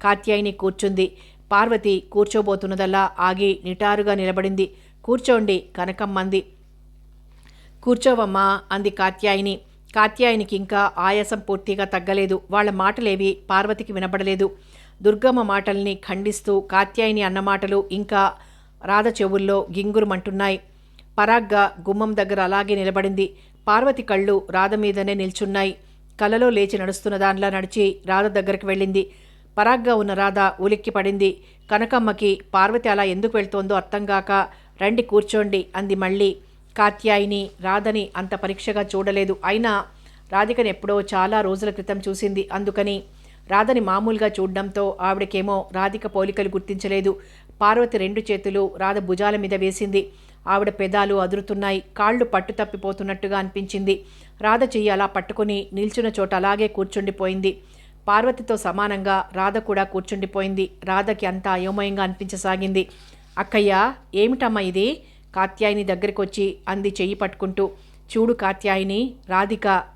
కాత్యాయిని కూర్చుంది. పార్వతి కూర్చోబోతున్నదల్లా ఆగి నిటారుగా నిలబడింది. కూర్చోండి కనకమ్మ అంది. కూర్చోవమ్మా అంది కాత్యాయిని. కాత్యాయినికి ఇంకా ఆయాసం పూర్తిగా తగ్గలేదు. వాళ్ల మాటలేవి పార్వతికి వినబడలేదు. దుర్గమ్మ మాటల్ని ఖండిస్తూ కాత్యాయిని అన్న మాటలు ఇంకా రాధ చెవుల్లో గింగురుమంటున్నాయి. పరాగ్గా గుమ్మం దగ్గర అలాగే నిలబడింది. పార్వతి కళ్ళు రాధ మీదనే నిల్చున్నాయి. కలలో లేచి నడుస్తున్న దానిలా నడిచి రాధ దగ్గరికి వెళ్ళింది. పరాగ్గా ఉన్న రాధ ఉలిక్కి పడింది. కనకమ్మకి పార్వతి అలా ఎందుకు వెళ్తోందో అర్థంగాక, రండి కూర్చోండి అంది మళ్ళీ. కాత్యాయిని రాధని అంత పరీక్షగా చూడలేదు. అయినా రాధికని ఎప్పుడో చాలా రోజుల క్రితం చూసింది. అందుకని రాధని మామూలుగా చూడ్డంతో ఆవిడకేమో రాధిక పోలికలు గుర్తించలేదు. పార్వతి 2 చేతులు రాధ భుజాల మీద వేసింది. ఆవిడ పెదాలు అదురుతున్నాయి. కాళ్ళు పట్టు తప్పిపోతున్నట్టుగా అనిపించింది. రాధ చెయ్యి అలా పట్టుకుని నిల్చున్న చోట అలాగే కూర్చుండిపోయింది. పార్వతితో సమానంగా రాధ కూడా కూర్చుండిపోయింది. రాధకి అంత అయోమయంగా అనిపించసాగింది. అక్కయ్య ఏమిటమ్మా ఇది? కాత్యాయిని దగ్గరికి వచ్చి అంది చెయ్యి పట్టుకుంటూ. చూడు కాత్యాయిని,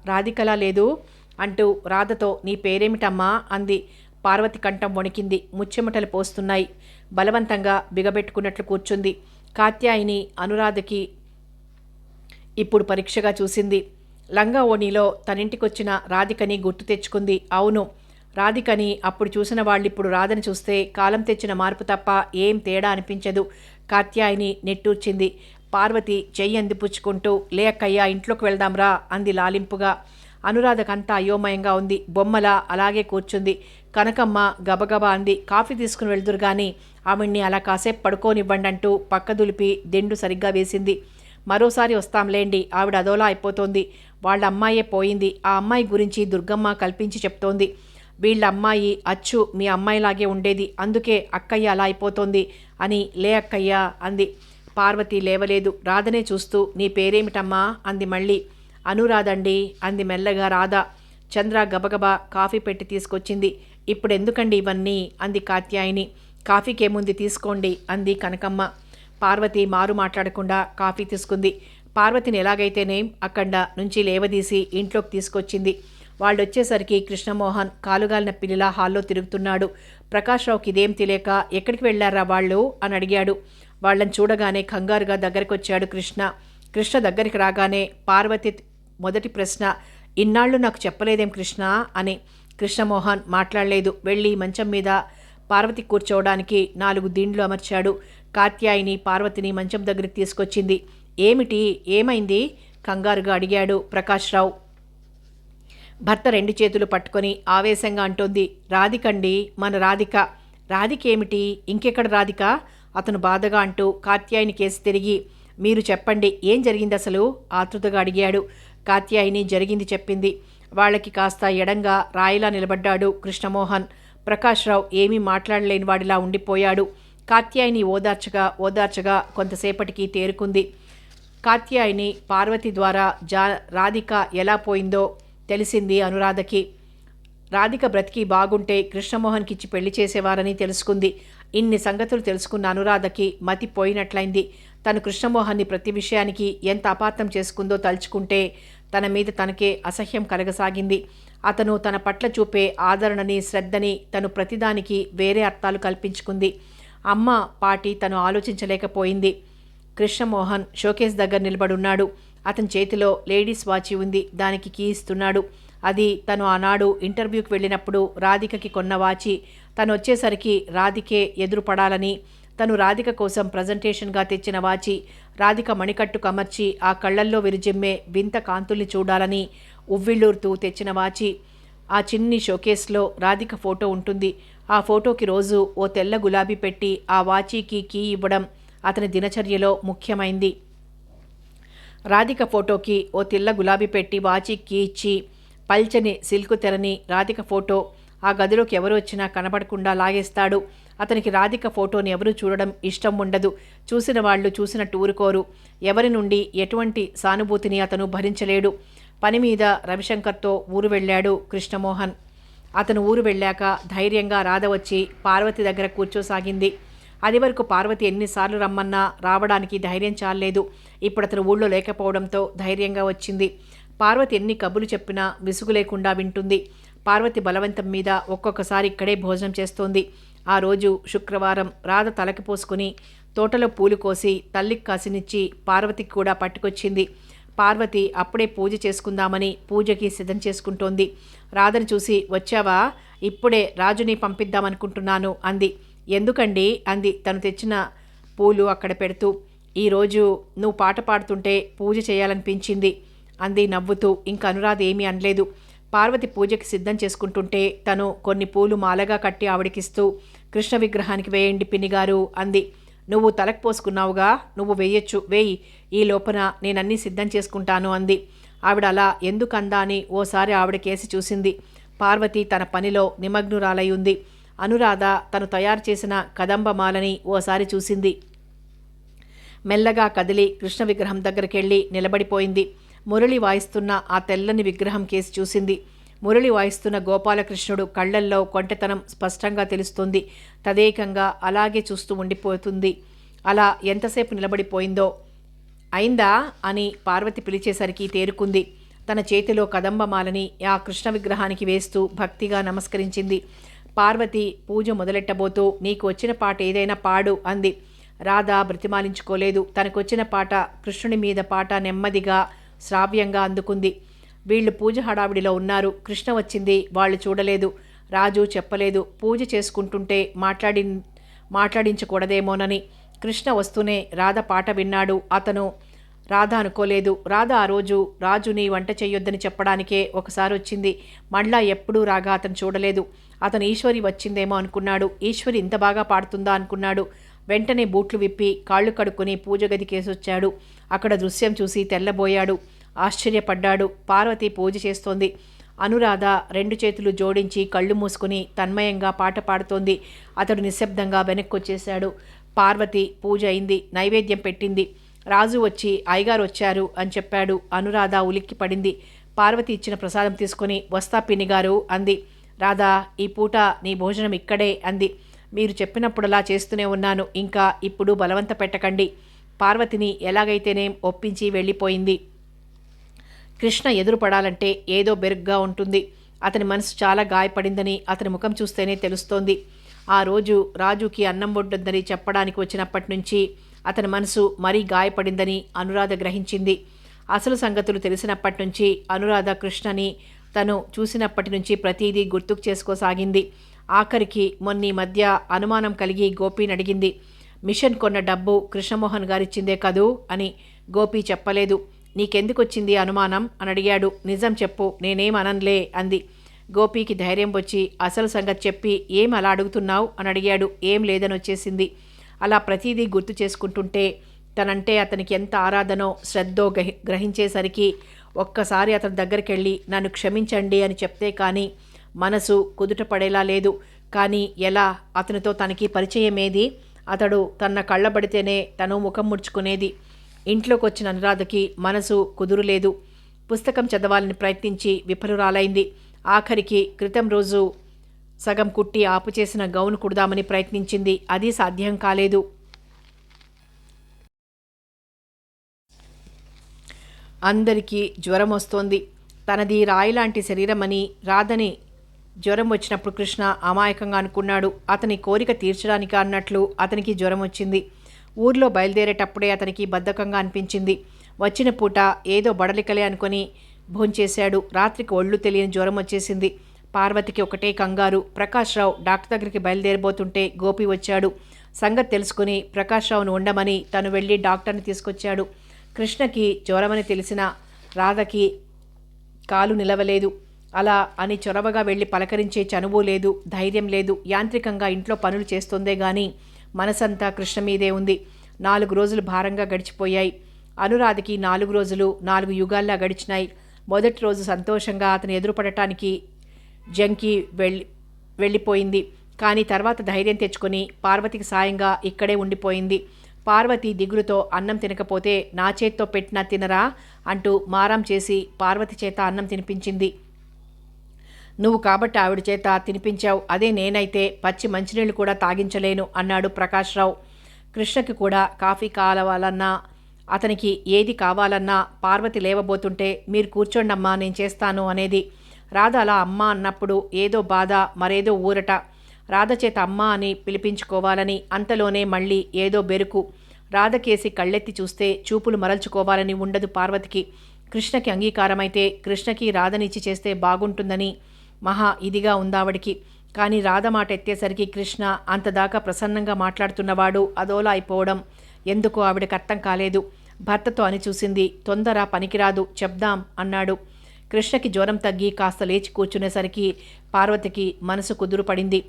రాధికలా లేదు అంటూ రాధతో నీ పేరేమిటమ్మా అంది. పార్వతి కంఠం వణికింది. ముచ్చెమటలు పోస్తున్నాయి. బలవంతంగా బిగబెట్టుకున్నట్లు కూర్చుంది. కాత్యాయిని అనురాధకి ఇప్పుడు పరీక్షగా చూసింది. లంగా ఓణిలో తనింటికొచ్చిన రాధికని గుర్తు తెచ్చుకుంది. అవును, రాధికని అప్పుడు చూసిన వాళ్ళిప్పుడు రాధని చూస్తే కాలం తెచ్చిన మార్పు తప్ప ఏం తేడా అనిపించదు. కాత్యాయిని నెట్టూర్చింది. పార్వతి చెయ్యి అందిపుచ్చుకుంటూ, లే అక్కయ్య, ఇంట్లోకి వెళ్దాంరా అంది లాలింపుగా. అనురాధకంతా అయోమయంగా ఉంది. బొమ్మలా అలాగే కూర్చుంది. కనకమ్మ గబగబా అంది, కాఫీ తీసుకుని వెళ్దురు గాని ఆవిడ్ని అలా కాసేపు పడుకోనివ్వండంటూ పక్క దులిపి దిండు సరిగ్గా వేసింది. మరోసారి వస్తాంలేండి, ఆవిడ అదోలా అయిపోతోంది. వాళ్ళ అమ్మాయే పోయింది. ఆ అమ్మాయి గురించి దుర్గమ్మ కల్పించి చెప్తోంది. వీళ్ళ అమ్మాయి అచ్చు మీ అమ్మాయిలాగే ఉండేది, అందుకే అక్కయ్య అలా అయిపోతోంది అని. లే అక్కయ్య అంది. పార్వతి లేవలేదు. రాధనే చూస్తూ, నీ పేరేమిటమ్మా అంది మళ్ళీ. అనురాధండి అంది మెల్లగా రాధ. చంద్ర గబగబా కాఫీ పెట్టి తీసుకొచ్చింది. ఇప్పుడెందుకండి ఇవన్నీ అంది కాత్యాయిని. కాఫీకేముంది, తీసుకోండి అంది కనకమ్మ. పార్వతి మారు మాట్లాడకుండా కాఫీ తీసుకుంది. పార్వతిని ఎలాగైతేనేం అక్కడ నుంచి లేవదీసి ఇంట్లోకి తీసుకొచ్చింది. వాళ్ళొచ్చేసరికి కృష్ణమోహన్ కాలుగాలిన పిల్లిలా హాల్లో తిరుగుతున్నాడు. ప్రకాశ్రావుకి ఇదేం తెలియక, ఎక్కడికి వెళ్ళారా వాళ్ళు అని అడిగాడు. వాళ్ళని చూడగానే కంగారుగా దగ్గరకొచ్చాడు కృష్ణ. కృష్ణ దగ్గరికి రాగానే పార్వతి మొదటి ప్రశ్న, ఇన్నాళ్ళు నాకు చెప్పలేదేం కృష్ణ అని. కృష్ణమోహన్ మాట్లాడలేదు. వెళ్ళి మంచం మీద పార్వతి కూర్చోవడానికి 4 దిండ్లు అమర్చాడు. కాత్యాయిని పార్వతిని మంచం దగ్గరికి తీసుకొచ్చింది. ఏమిటి, ఏమైంది కంగారుగా అడిగాడు ప్రకాశ్రావు. భర్త 2 చేతులు పట్టుకొని ఆవేశంగా అంటోంది. రాధికండి, మన రాధిక. రాధికేమిటి, ఇంకెక్కడ రాధిక అతను బాధగా అంటూ కాత్యాయిని కేసి తిరిగి, మీరు చెప్పండి, ఏం జరిగింది అసలు ఆతృతగా అడిగాడు. కాత్యాయిని జరిగింది చెప్పింది. వాళ్ళకి కాస్త ఎడంగా రాయిలా నిలబడ్డాడు కృష్ణమోహన్. ప్రకాశ్రావు ఏమీ మాట్లాడలేని వాడిలా ఉండిపోయాడు. కాత్యాయిని ఓదార్చగా కొంతసేపటికి తేరుకుంది. కాత్యాయిని పార్వతి ద్వారా రాధిక ఎలా పోయిందో తెలిసింది అనురాధకి. రాధిక బ్రతికి బాగుంటే కృష్ణమోహన్కి ఇచ్చి పెళ్లి చేసేవారని తెలుసుకుంది. ఇన్ని సంగతులు తెలుసుకున్న అనురాధకి మతి పోయినట్లయింది. తను కృష్ణమోహన్ని ప్రతి విషయానికి ఎంత అపార్థం చేసుకుందో తలుచుకుంటే తన మీద తనకే అసహ్యం కలగసాగింది. అతను తన పట్ల చూపే ఆదరణని, శ్రద్ధని తను ప్రతిదానికి వేరే అర్థాలు కల్పించుకుంది. అమ్మ పాటి తను ఆలోచించలేకపోయింది. కృష్ణమోహన్ షోకేస్ దగ్గర నిలబడున్నాడు. అతని చేతిలో లేడీస్ వాచి ఉంది. దానికి కీ ఇస్తున్నాడు. అది తను ఆనాడు ఇంటర్వ్యూకి వెళ్ళినప్పుడు రాధికకి కొన్న వాచి. తను వచ్చేసరికి రాధికే ఎదురుపడాలని, తను రాధిక కోసం ప్రజెంటేషన్గా తెచ్చిన వాచి. రాధిక మణికట్టు కమర్చి ఆ కళ్లల్లో విరిజిమ్మే వింత కాంతుల్ని చూడాలని ఉవ్విళ్ళూరుతూ తెచ్చిన వాచి. ఆ చిన్ని షోకేస్లో రాధిక ఫోటో ఉంటుంది. ఆ ఫోటోకి రోజు ఓ తెల్ల గులాబీ పెట్టి ఆ వాచీకి కీ ఇవ్వడం అతని దినచర్యలో ముఖ్యమైంది. రాధిక ఫోటోకి ఓ తెల్ల గులాబీ పెట్టి వాచీకి కీ ఇచ్చి పల్చని సిల్కు తెరని రాధిక ఫోటో ఆ గదిలోకి ఎవరు వచ్చినా కనబడకుండా లాగేస్తాడు. అతనికి రాధిక ఫోటోని ఎవరూ చూడడం ఇష్టం ఉండదు. చూసిన వాళ్ళు చూసినట్టు ఊరుకోరు. ఎవరి నుండి ఎటువంటి సానుభూతిని అతను భరించలేడు. పని మీద రవిశంకర్తో ఊరు వెళ్ళాడు కృష్ణమోహన్. అతను ఊరు వెళ్ళాక ధైర్యంగా రాధ వచ్చి పార్వతి దగ్గర కూర్చోసాగింది. అది వరకు పార్వతి ఎన్నిసార్లు రమ్మన్నా రావడానికి ధైర్యం చాలలేదు. ఇప్పుడు అతను ఊళ్ళో లేకపోవడంతో ధైర్యంగా వచ్చింది. పార్వతి ఎన్ని కబులు చెప్పినా విసుగు లేకుండా వింటుంది. పార్వతి బలవంతం మీద ఒక్కొక్కసారి ఇక్కడే భోజనం చేస్తోంది. ఆ రోజు శుక్రవారం. రాధ తలకి పోసుకుని తోటలో పూలు కోసి తల్లికి కాసినిచ్చి పార్వతికి కూడా పట్టుకొచ్చింది. పార్వతి అప్పుడే పూజ చేసుకుందామని పూజకి సిద్ధం చేసుకుంటోంది. రాధని చూసి, వచ్చావా, ఇప్పుడే రాజుని పంపిద్దామనుకుంటున్నాను అంది. ఎందుకండి అంది తను తెచ్చిన పూలు అక్కడ పెడుతూ. ఈరోజు నువ్వు పాట పాడుతుంటే పూజ చేయాలనిపించింది అంది నవ్వుతూ. ఇంక అనురాధ ఏమీ అనలేదు. పార్వతి పూజకి సిద్ధం చేసుకుంటుంటే తను కొన్ని పూలు మాలగా కట్టి ఆవిడకిస్తూ, కృష్ణ విగ్రహానికి వేయండి పిన్నిగారు అంది. నువ్వు తలకు పోసుకున్నావుగా, నువ్వు వేయొచ్చు, వేయి, ఈ లోపల నేనన్నీ సిద్ధం చేసుకుంటాను అంది. ఆవిడ అలా ఎందుకందా అని ఓసారి ఆవిడ కేసి చూసింది. పార్వతి తన పనిలో నిమగ్నురాలై ఉంది. అనురాధ తను తయారు చేసిన కదంబమాలని ఓసారి చూసింది. మెల్లగా కదిలి కృష్ణ విగ్రహం దగ్గరికెళ్ళి నిలబడిపోయింది. మురళి వాయిస్తున్న ఆ తెల్లని విగ్రహం కేసి చూసింది. మురళి వాయిస్తున్న గోపాలకృష్ణుడు కళ్లల్లో కొంటెతనం స్పష్టంగా తెలుస్తుంది. తదేకంగా అలాగే చూస్తూ ఉండిపోతుంది. అలా ఎంతసేపు నిలబడిపోయిందో. అయిందా అని పార్వతి పిలిచేసరికి తేరుకుంది. తన చేతిలో కదంబమాలని ఆ కృష్ణ విగ్రహానికి వేస్తూ భక్తిగా నమస్కరించింది. పార్వతి పూజ మొదలెట్టబోతూ, నీకు వచ్చిన పాట ఏదైనా పాడు అంది. రాధ బ్రతిమాలించుకోలేదు. తనకొచ్చిన పాట, కృష్ణుని మీద పాట నెమ్మదిగా శ్రావ్యంగా అందుకుంది. వీళ్ళు పూజ హడావిడిలో ఉన్నారు. కృష్ణ వచ్చింది, వాళ్ళు చూడలేదు. రాజు చెప్పలేదు. పూజ చేసుకుంటుంటే మాట్లాడించకూడదేమోనని. కృష్ణ వస్తూనే రాధ పాట విన్నాడు. అతను రాధ అనుకోలేదు. రాధ ఆ రోజు రాజుని వంట చెయ్యొద్దని చెప్పడానికే ఒకసారి వచ్చింది. మళ్ళా ఎప్పుడూ రాగా అతను చూడలేదు. అతను ఈశ్వరి వచ్చిందేమో అనుకున్నాడు. ఈశ్వరి ఇంత బాగా పాడుతుందా అనుకున్నాడు. వెంటనే బూట్లు విప్పి కాళ్ళు కడుక్కొని పూజ గదికేసొచ్చాడు. అక్కడ దృశ్యం చూసి తెల్లబోయాడు. ఆశ్చర్యపడ్డాడు. పార్వతి పూజ చేస్తోంది. అనురాధ 2 చేతులు జోడించి కళ్ళు మూసుకుని తన్మయంగా పాట పాడుతోంది. అతడు నిశ్శబ్దంగా వెనక్కొచ్చేశాడు. పార్వతి పూజ అయింది. నైవేద్యం పెట్టింది. రాజు వచ్చి అయ్యగారు వచ్చారు అని చెప్పాడు. అనురాధ ఉలిక్కి పడింది. పార్వతి ఇచ్చిన ప్రసాదం తీసుకుని వస్తా పిన్నిగారు అంది. రాధా, ఈ పూట నీ భోజనం ఇక్కడే అంది. మీరు చెప్పినప్పుడలా చేస్తూనే ఉన్నాను. ఇంకా ఇప్పుడు బలవంత పెట్టకండి. పార్వతిని ఎలాగైతేనేం ఒప్పించి వెళ్ళిపోయింది. కృష్ణ ఎదురుపడాలంటే ఏదో బెరుగ్గా ఉంటుంది. అతని మనసు చాలా గాయపడిందని అతని ముఖం చూస్తేనే తెలుస్తోంది. ఆ రోజు రాజుకి అన్నం వడ్డొద్దని చెప్పడానికి వచ్చినప్పటి నుంచి అతని మనసు మరీ గాయపడిందని అనురాధ గ్రహించింది. అసలు సంగతులు తెలిసినప్పటి నుంచి అనురాధ కృష్ణని తను చూసినప్పటి నుంచి ప్రతీదీ గుర్తుకు చేసుకోసాగింది. ఆఖరికి మొన్నీ మధ్య అనుమానం కలిగి గోపీని అడిగింది. మిషన్ కొన్న డబ్బు కృష్ణమోహన్ గారిచ్చిందే కదూ అని. గోపి చెప్పలేదు. నీకెందుకొచ్చింది అనుమానం అని అడిగాడు. నిజం చెప్పు, నేనేం అనన్లే అంది. గోపీకి ధైర్యం వచ్చి అసలు సంగతి చెప్పి ఏం అలా అడుగుతున్నావు అని అడిగాడు. ఏం లేదని వచ్చేసింది. అలా ప్రతీదీ గుర్తు చేసుకుంటుంటే తనంటే అతనికి ఎంత ఆరాధనో శ్రద్ధో గ్రహించేసరికి ఒక్కసారి అతని దగ్గరికి వెళ్ళి నన్ను క్షమించండి అని చెప్తే కానీ మనసు కుదుట పడేలా లేదు. కానీ ఎలా? అతనితో తనకి పరిచయమేది? అతడు తన కళ్ళబడితేనే తను ముఖం ముడుచుకునేది. ఇంట్లోకి వచ్చిన అనురాధకి మనసు కుదురులేదు. పుస్తకం చదవాలని ప్రయత్నించి విఫలురాలైంది. ఆఖరికి క్రితం రోజు సగం కుట్టి ఆపు చేసిన గౌను కుడదామని ప్రయత్నించింది. అది సాధ్యం కాలేదు. అందరికీ జ్వరం వస్తోంది. తనది రాయిలాంటి శరీరమని, రాధని జ్వరం వచ్చినప్పుడు కృష్ణ అమాయకంగా అనుకున్నాడు. అతని కోరిక తీర్చడానికి అన్నట్లు అతనికి జ్వరం వచ్చింది. ఊర్లో బయలుదేరేటప్పుడే అతనికి బద్ధకంగా అనిపించింది. వచ్చిన పూట ఏదో బడలికలే అనుకొని భోంచేశాడు. రాత్రికి ఒళ్ళు తెలియని జ్వరం వచ్చేసింది. పార్వతికి ఒకటే కంగారు. ప్రకాశ్రావు డాక్టర్ దగ్గరికి బయలుదేరబోతుంటే గోపి వచ్చాడు. సంగతి తెలుసుకుని ప్రకాశ్రావును ఉండమని తను వెళ్ళి డాక్టర్ని తీసుకొచ్చాడు. కృష్ణకి జ్వరమని తెలిసిన రాధకి కాలు నిలవలేదు. అలా అని చొరవగా వెళ్ళి పలకరించే చనువు లేదు, ధైర్యం లేదు. యాంత్రికంగా ఇంట్లో పనులు చేస్తుందే గాని మనసంతా కృష్ణ మీదే ఉంది. 4 రోజులు భారంగా గడిచిపోయాయి. అనురాధకి 4 రోజులు 4 యుగాల్లా గడిచినాయి. మొదటి రోజు సంతోషంగా అతను ఎదురుపడటానికి జంకి వెళ్ళిపోయింది. కానీ తర్వాత ధైర్యం తెచ్చుకొని పార్వతికి సాయంగా ఇక్కడే ఉండిపోయింది. పార్వతి దిగులుతో అన్నం తినకపోతే నా చేత్తో పెట్టినా తినరా అంటూ మారం చేసి పార్వతి చేత అన్నం తినిపించింది. నువ్వు కాబట్టి ఆవిడ చేత తినిపించావు. అదే నేనైతే పచ్చి మంచినీళ్ళు కూడా తాగించలేను అన్నాడు ప్రకాశ్రావు. కృష్ణకి కూడా కాఫీ కావాలన్నా అతనికి ఏది కావాలన్నా పార్వతి లేవబోతుంటే మీరు కూర్చోండమ్మా నేను చేస్తాను అనేది. రాధ అలా అమ్మ అన్నప్పుడు ఏదో బాధ, మరేదో ఊరట. రాధ చేత అమ్మ అని పిలిపించుకోవాలని, అంతలోనే మళ్ళీ ఏదో బెరుకు. రాధకేసి కళ్ళెత్తి చూస్తే చూపులు మరల్చుకోవాలని ఉండదు పార్వతికి. కృష్ణకి అంగీకారమైతే కృష్ణకి రాధనిచ్చి చేస్తే బాగుంటుందని మహా ఇదిగా ఉందావిడికి. కానీ రాధ మాట ఎత్తేసరికి కృష్ణ అంతదాకా ప్రసన్నంగా మాట్లాడుతున్నవాడు అదోలా అయిపోవడం ఎందుకో ఆవిడకి అర్థం కాలేదు. భర్తతో అని చూసింది. తొందర పనికిరాదు, చెప్దాం అన్నాడు. కృష్ణకి జ్వరం తగ్గి కాస్త లేచి కూర్చునేసరికి పార్వతికి మనసు కుదురు పడింది.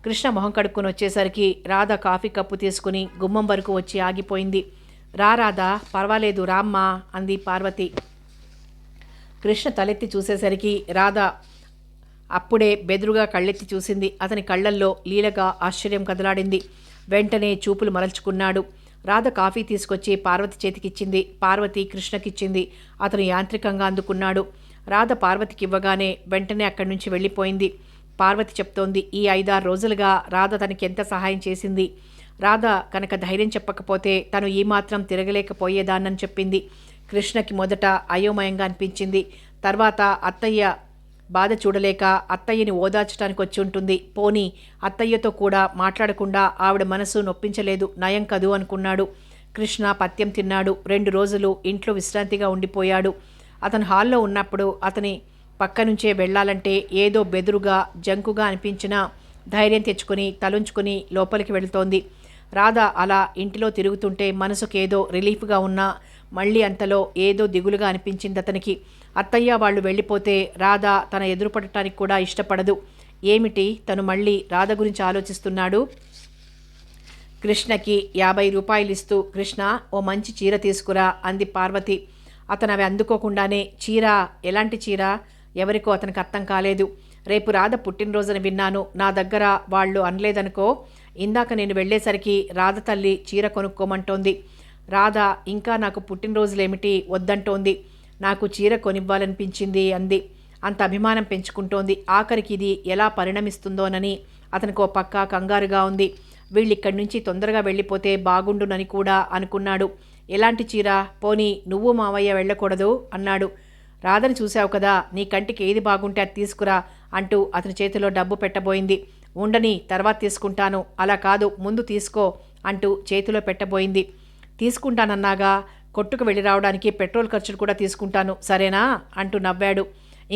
కృష్ణ మొహం కడుక్కొని వచ్చేసరికి రాధ కాఫీ కప్పు తీసుకుని గుమ్మం వరకు వచ్చి ఆగిపోయింది. రా రాధా, పర్వాలేదు రామ్మా అంది పార్వతి. కృష్ణ తలెత్తి చూసేసరికి రాధ అప్పుడే బెదురుగా కళ్ళెత్తి చూసింది. అతని కళ్ళల్లో లీలగా ఆశ్చర్యం కదలాడింది. వెంటనే చూపులు మరల్చుకున్నాడు. రాధ కాఫీ తీసుకొచ్చి పార్వతి చేతికిచ్చింది. పార్వతి కృష్ణకిచ్చింది. అతను యాంత్రికంగా అందుకున్నాడు. రాధ పార్వతికి ఇవ్వగానే వెంటనే అక్కడి నుంచి వెళ్ళిపోయింది. పార్వతి చెప్తోంది, ఈ 5-6 రోజులుగా రాధ తనకి ఎంత సహాయం చేసింది. రాధ కనుక ధైర్యం చెప్పకపోతే తను ఈ మాత్రం తిరగలేకపోయేదాన్నని చెప్పింది. కృష్ణకి మొదట అయోమయంగా అనిపించింది. తర్వాత అత్తయ్య బాధ చూడలేక అత్తయ్యని ఓదార్చడానికి వచ్చి ఉంటుంది. పోనీ అత్తయ్యతో కూడా మాట్లాడకుండా ఆవిడ మనసు నొప్పించలేదు, నయం కదూ అనుకున్నాడు. కృష్ణ పత్యం తిన్నాడు. 2 రోజులు ఇంట్లో విశ్రాంతిగా ఉండిపోయాడు. అతను హాల్లో ఉన్నప్పుడు అతని పక్క నుంచే వెళ్ళాలంటే ఏదో బెదురుగా జంకుగా అనిపించినా ధైర్యం తెచ్చుకొని తలుంచుకొని లోపలికి వెళుతోంది. రాధ అలా ఇంటిలో తిరుగుతుంటే మనసుకేదో రిలీఫ్గా ఉన్నా మళ్ళీ అంతలో ఏదో దిగులుగా అనిపించింది అతనికి. అత్తయ్య వాళ్ళు వెళ్ళిపోతే రాధ తన ఎదురుపడటానికి కూడా ఇష్టపడదు. ఏమిటి తను మళ్ళీ రాధ గురించి ఆలోచిస్తున్నాడు? కృష్ణకి 50 రూపాయలు ఇస్తూ, కృష్ణ ఓ మంచి చీర తీసుకురా అంది పార్వతి. అతను అవి అందుకోకుండానే, చీర? ఎలాంటి చీర? ఎవరికో అతనికి అర్థం కాలేదు. రేపు రాధ పుట్టినరోజున విన్నాను, నా దగ్గర వాళ్ళు అనలేదనుకో. ఇందాక నేను వెళ్ళేసరికి రాధ తల్లి చీర కొనుక్కోమంటోంది. రాధ ఇంకా నాకు పుట్టినరోజులేమిటి వద్దంటోంది. నాకు చీర కొనివ్వాలనిపించింది అంది. అంత అభిమానం పెంచుకుంటోంది. ఆఖరికి ఇది ఎలా పరిణమిస్తుందోనని అతనికి ఓ పక్క కంగారుగా ఉంది. వీళ్ళిక్కడి నుంచి తొందరగా వెళ్ళిపోతే బాగుండునని కూడా అనుకున్నాడు. ఎలాంటి చీర? పోనీ నువ్వు మావయ్య వెళ్ళకూడదు అన్నాడు. రాధని చూశావు కదా, నీ కంటికి ఏది బాగుంటే అది తీసుకురా అంటూ అతని చేతిలో డబ్బు పెట్టబోయింది. ఉండని, తర్వాత తీసుకుంటాను. అలా కాదు, ముందు తీసుకో అంటూ చేతిలో పెట్టబోయింది. తీసుకుంటానన్నాగా, కొట్టుకు వెళ్ళి రావడానికి పెట్రోల్ ఖర్చులు కూడా తీసుకుంటాను, సరేనా అంటూ నవ్వాడు.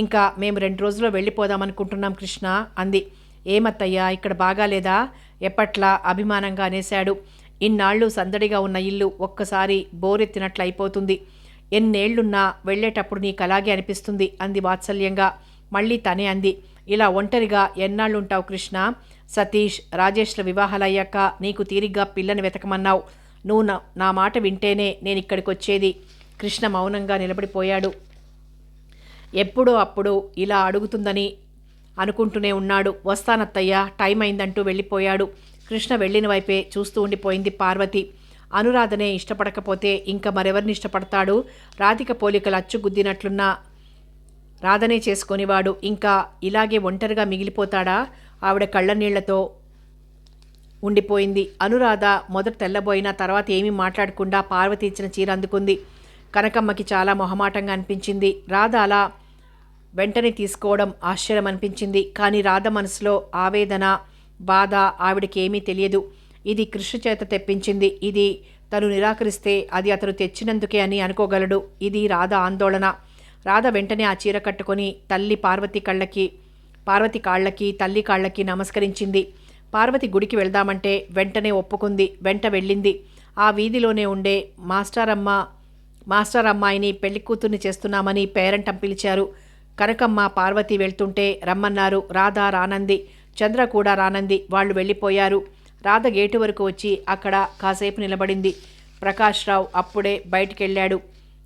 ఇంకా మేము 2 రోజుల్లో వెళ్ళిపోదామనుకుంటున్నాం కృష్ణ అంది. ఏమత్తయ్యా ఇక్కడ బాగాలేదా? ఎప్పట్లా అభిమానంగా అనేశాడు. ఇన్నాళ్ళు సందడిగా ఉన్న ఇల్లు ఒక్కసారి బోరెత్తినట్లు అయిపోతుంది. ఎన్నేళ్లున్నా వెళ్ళేటప్పుడు నీకు అలాగే అనిపిస్తుంది అంది వాత్సల్యంగా. మళ్ళీ తనే అంది, ఇలా ఒంటరిగా ఎన్నాళ్ళుంటావు కృష్ణ? సతీష్, రాజేష్ల వివాహాలయ్యాక నీకు తీరిగ్గా పిల్లని వెతకమన్నావు. నువ్వు నా మాట వింటేనే నేను ఇక్కడికి వచ్చేది. కృష్ణ మౌనంగా నిలబడిపోయాడు. ఎప్పుడో అప్పుడు ఇలా అడుగుతుందని అనుకుంటూనే ఉన్నాడు. వస్తానత్తయ్య, టైం అయిందంటూ వెళ్ళిపోయాడు. కృష్ణ వెళ్ళిన వైపే చూస్తూ ఉండిపోయింది పార్వతి. అనురాధనే ఇష్టపడకపోతే ఇంకా మరెవరిని ఇష్టపడతాడు? రాధిక పోలికలు అచ్చుగుద్దినట్లున్న రాధనే చేసుకొనివాడు ఇంకా ఇలాగే ఒంటరిగా మిగిలిపోతాడా? ఆవిడ కళ్ళనీళ్లతో ఉండిపోయింది. అనురాధ మొదట తెల్లబోయిన తర్వాత ఏమీ మాట్లాడకుండా పార్వతి ఇచ్చిన చీర అందుకుంది. కనకమ్మకి చాలా మొహమాటంగా అనిపించింది. రాధ అలా వెంటనే తీసుకోవడం ఆశ్చర్యం అనిపించింది. కానీ రాధ మనసులో ఆవేదన, బాధ ఆవిడకి ఏమీ తెలియదు. ఇది కృష్ణ చేత తెప్పించింది. ఇది తను నిరాకరిస్తే అది అతను తెచ్చినందుకే అని అనుకోగలడు. ఇది రాధ ఆందోళన. రాధ వెంటనే ఆ చీర కట్టుకొని పార్వతి కాళ్ళకి తల్లి కాళ్ళకి నమస్కరించింది. పార్వతి గుడికి వెళ్దామంటే వెంటనే ఒప్పుకుంది. వెంట వెళ్ళింది. ఆ వీధిలోనే ఉండే మాస్టర్ అమ్మాయిని పెళ్లి కూతుర్ని చేస్తున్నామని పేరంటం పిలిచారు. కనకమ్మ పార్వతి వెళ్తుంటే రమ్మన్నారు. రాధ రానంది. చంద్ర కూడా రానంది. వాళ్ళు వెళ్ళిపోయారు. రాధ గేటు వరకు వచ్చి అక్కడ కాసేపు నిలబడింది. ప్రకాష్ రావు అప్పుడే బయటికెళ్ళాడు.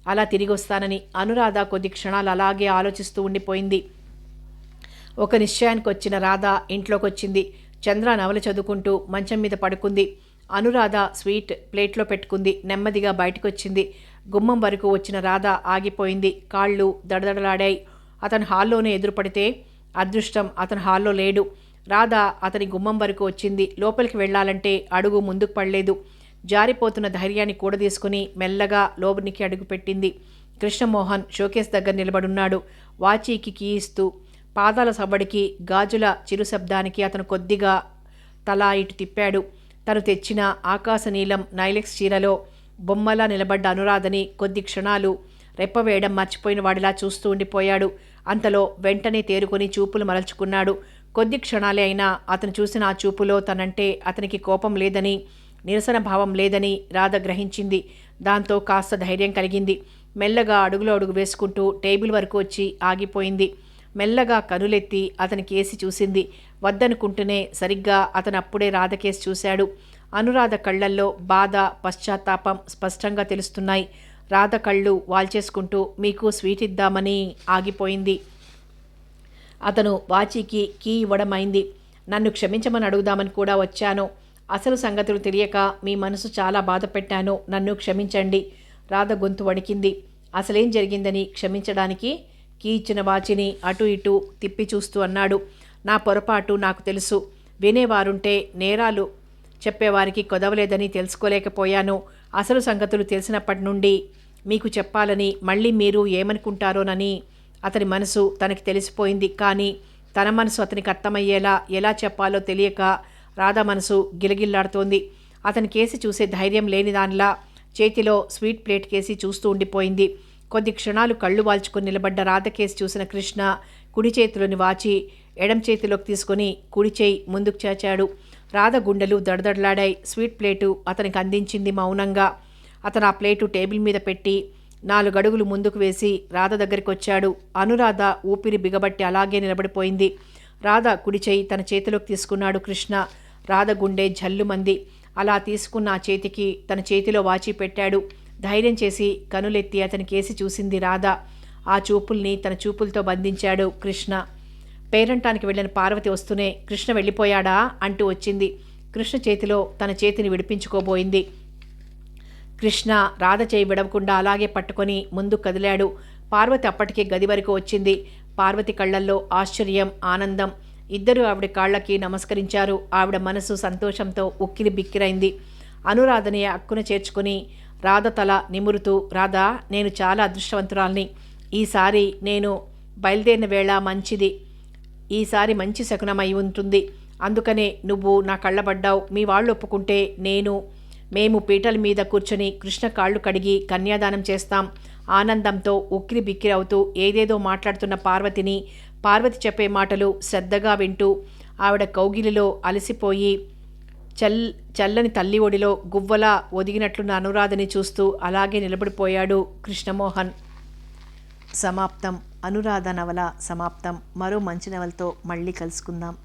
అలా తిరిగి వస్తానని. అనురాధ కొద్ది క్షణాలు అలాగే ఆలోచిస్తూ ఉండిపోయింది. ఒక నిశ్చయానికి వచ్చిన రాధ ఇంట్లోకొచ్చింది. చంద్ర నవల చదువుకుంటూ మంచం మీద పడుకుంది. అనురాధ స్వీట్ ప్లేట్లో పెట్టుకుంది. నెమ్మదిగా బయటకొచ్చింది. గుమ్మం వరకు వచ్చిన రాధ ఆగిపోయింది. కాళ్ళు దడదడలాడాయి. అతను హాల్లోనే ఎదురుపడితే అదృష్టం అతను హాల్లో లేడు. రాధ అతని గుమ్మం వరకు వచ్చింది. లోపలికి వెళ్లాలంటే అడుగు ముందుకు పడలేదు. జారిపోతున్న ధైర్యాన్ని కూడదీసుకుని మెల్లగా లోపలికి అడుగుపెట్టింది. కృష్ణమోహన్ షోకేస్ దగ్గర నిలబడున్నాడు. వాచీకి కీ ఇస్తూ పాదాల సవ్వడికి గాజుల చిరు శబ్దానికి అతను కొద్దిగా తల ఇటు తిప్పాడు. తను తెచ్చిన ఆకాశ నీలం నైలెక్స్ చీరలో బొమ్మలా నిలబడ్డ అనురాధని కొద్ది క్షణాలు రెప్పవేయడం మర్చిపోయిన వాడిలా చూస్తూ ఉండిపోయాడు. అంతలో వెంటనే తేరుకొని చూపులు మరల్చుకున్నాడు. కొద్ది క్షణాలే అయినా అతను చూసిన ఆ చూపులో తనంటే అతనికి కోపం లేదని, నిరసన భావం లేదని రాధ గ్రహించింది. దాంతో కాస్త ధైర్యం కలిగింది. మెల్లగా అడుగులో అడుగు వేసుకుంటూ టేబుల్ వరకు వచ్చి ఆగిపోయింది. మెల్లగా కనులెత్తి అతని కేసి చూసింది. వద్దనుకుంటూనే సరిగ్గా అతను అప్పుడే రాధ కేసి చూశాడు. అనురాధ కళ్ళల్లో బాధ, పశ్చాత్తాపం స్పష్టంగా తెలుస్తున్నాయి. రాధ కళ్ళు వాల్చేసుకుంటూ మీకు స్వీట్ ఇద్దామని ఆగిపోయింది. అతను వాచీకి కీ ఇవ్వడమైంది. నన్ను క్షమించమని అడుగుదామని కూడా వచ్చాను. అసలు సంగతులు తెలియక మీ మనసు చాలా బాధ పెట్టాను. నన్ను క్షమించండి. రాధ గొంతు వణికింది. అసలేం జరిగిందని క్షమించడానికి? కీ ఇచ్చిన వాచిని అటు ఇటు తిప్పి చూస్తూ అన్నాడు. నా పొరపాటు నాకు తెలుసు. వినేవారుంటే నేరాలు చెప్పేవారికి కొదవలేదని తెలుసుకోలేకపోయాను. అసలు సంగతులు తెలిసినప్పటి నుండి మీకు చెప్పాలని, మళ్ళీ మీరు ఏమనుకుంటారోనని అతని మనసు తనకి తెలిసిపోయింది. కానీ తన మనసు అతనికి అర్థమయ్యేలా ఎలా చెప్పాలో తెలియక రాధ మనసు గిలగిల్లాడుతోంది. అతని కేసి చూసే ధైర్యం లేని దానిలా చేతిలో స్వీట్ ప్లేట్ కేసి చూస్తూ ఉండిపోయింది. కొద్ది క్షణాలు కళ్ళు వాల్చుకొని నిలబడ్డ రాధ కేసి చూసిన కృష్ణ కుడి చేతిలోని వాచి ఎడం చేతిలోకి తీసుకొని కుడి చేయి ముందుకు చాచాడు. రాధ గుండెలు దడదడలాడాయి. స్వీట్ ప్లేటు అతనికి అందించింది మౌనంగా. అతను ఆ ప్లేటు టేబుల్ మీద పెట్టి 4 అడుగులు ముందుకు వేసి రాధ దగ్గరికి వచ్చాడు. అనురాధ ఊపిరి బిగబట్టి అలాగే నిలబడిపోయింది. రాధ కుడి చేయి తన చేతిలోకి తీసుకున్నాడు కృష్ణ. రాధ గుండె జల్లుమంది. అలా తీసుకున్న ఆ చేతికి తన చేతిలో వాచి పెట్టాడు. ధైర్యం చేసి కనులెత్తి అతని కేసి చూసింది రాధ. ఆ చూపుల్ని తన చూపులతో బంధించాడు కృష్ణ. పేరంటానికి వెళ్ళిన పార్వతి వస్తూనే కృష్ణ వెళ్ళిపోయాడా అంటూ వచ్చింది. కృష్ణ చేతిలో తన చేతిని విడిపించుకోబోయింది. కృష్ణ రాధ చేయి విడవకుండా అలాగే పట్టుకొని ముందుకు కదిలాడు. పార్వతి అప్పటికే గది వరకు వచ్చింది. పార్వతి కళ్ళల్లో ఆశ్చర్యం, ఆనందం. ఇద్దరూ ఆవిడ కాళ్ళకి నమస్కరించారు. ఆవిడ మనసు సంతోషంతో ఉక్కిరి బిక్కిరైంది. అనురాధని అక్కున చేర్చుకుని రాధ తల నిమురుతూ, రాధా, నేను చాలా అదృష్టవంతురాల్ని. ఈసారి నేను బయలుదేరిన వేళ మంచిది. ఈసారి మంచి శకునమై ఉంటుంది. అందుకనే నువ్వు నా కళ్ళబడ్డావు. మీ వాళ్ళు ఒప్పుకుంటే మేము పీటల మీద కూర్చొని కృష్ణ కాళ్ళు కడిగి కన్యాదానం చేస్తాం. ఆనందంతో ఉక్కిరి బిక్కిరి అవుతూ ఏదేదో మాట్లాడుతున్న పార్వతి చెప్పే మాటలు శ్రద్ధగా వింటూ ఆవిడ కౌగిలిలో అలసిపోయి చల్లని తల్లి ఒడిలో గువ్వలా ఒదిగినట్లున్న అనురాధని చూస్తూ అలాగే నిలబడిపోయాడు కృష్ణమోహన్. సమాప్తం. అనురాధ నవల సమాప్తం. మరో మంచి నవలతో మళ్ళీ కలుసుకుందాం.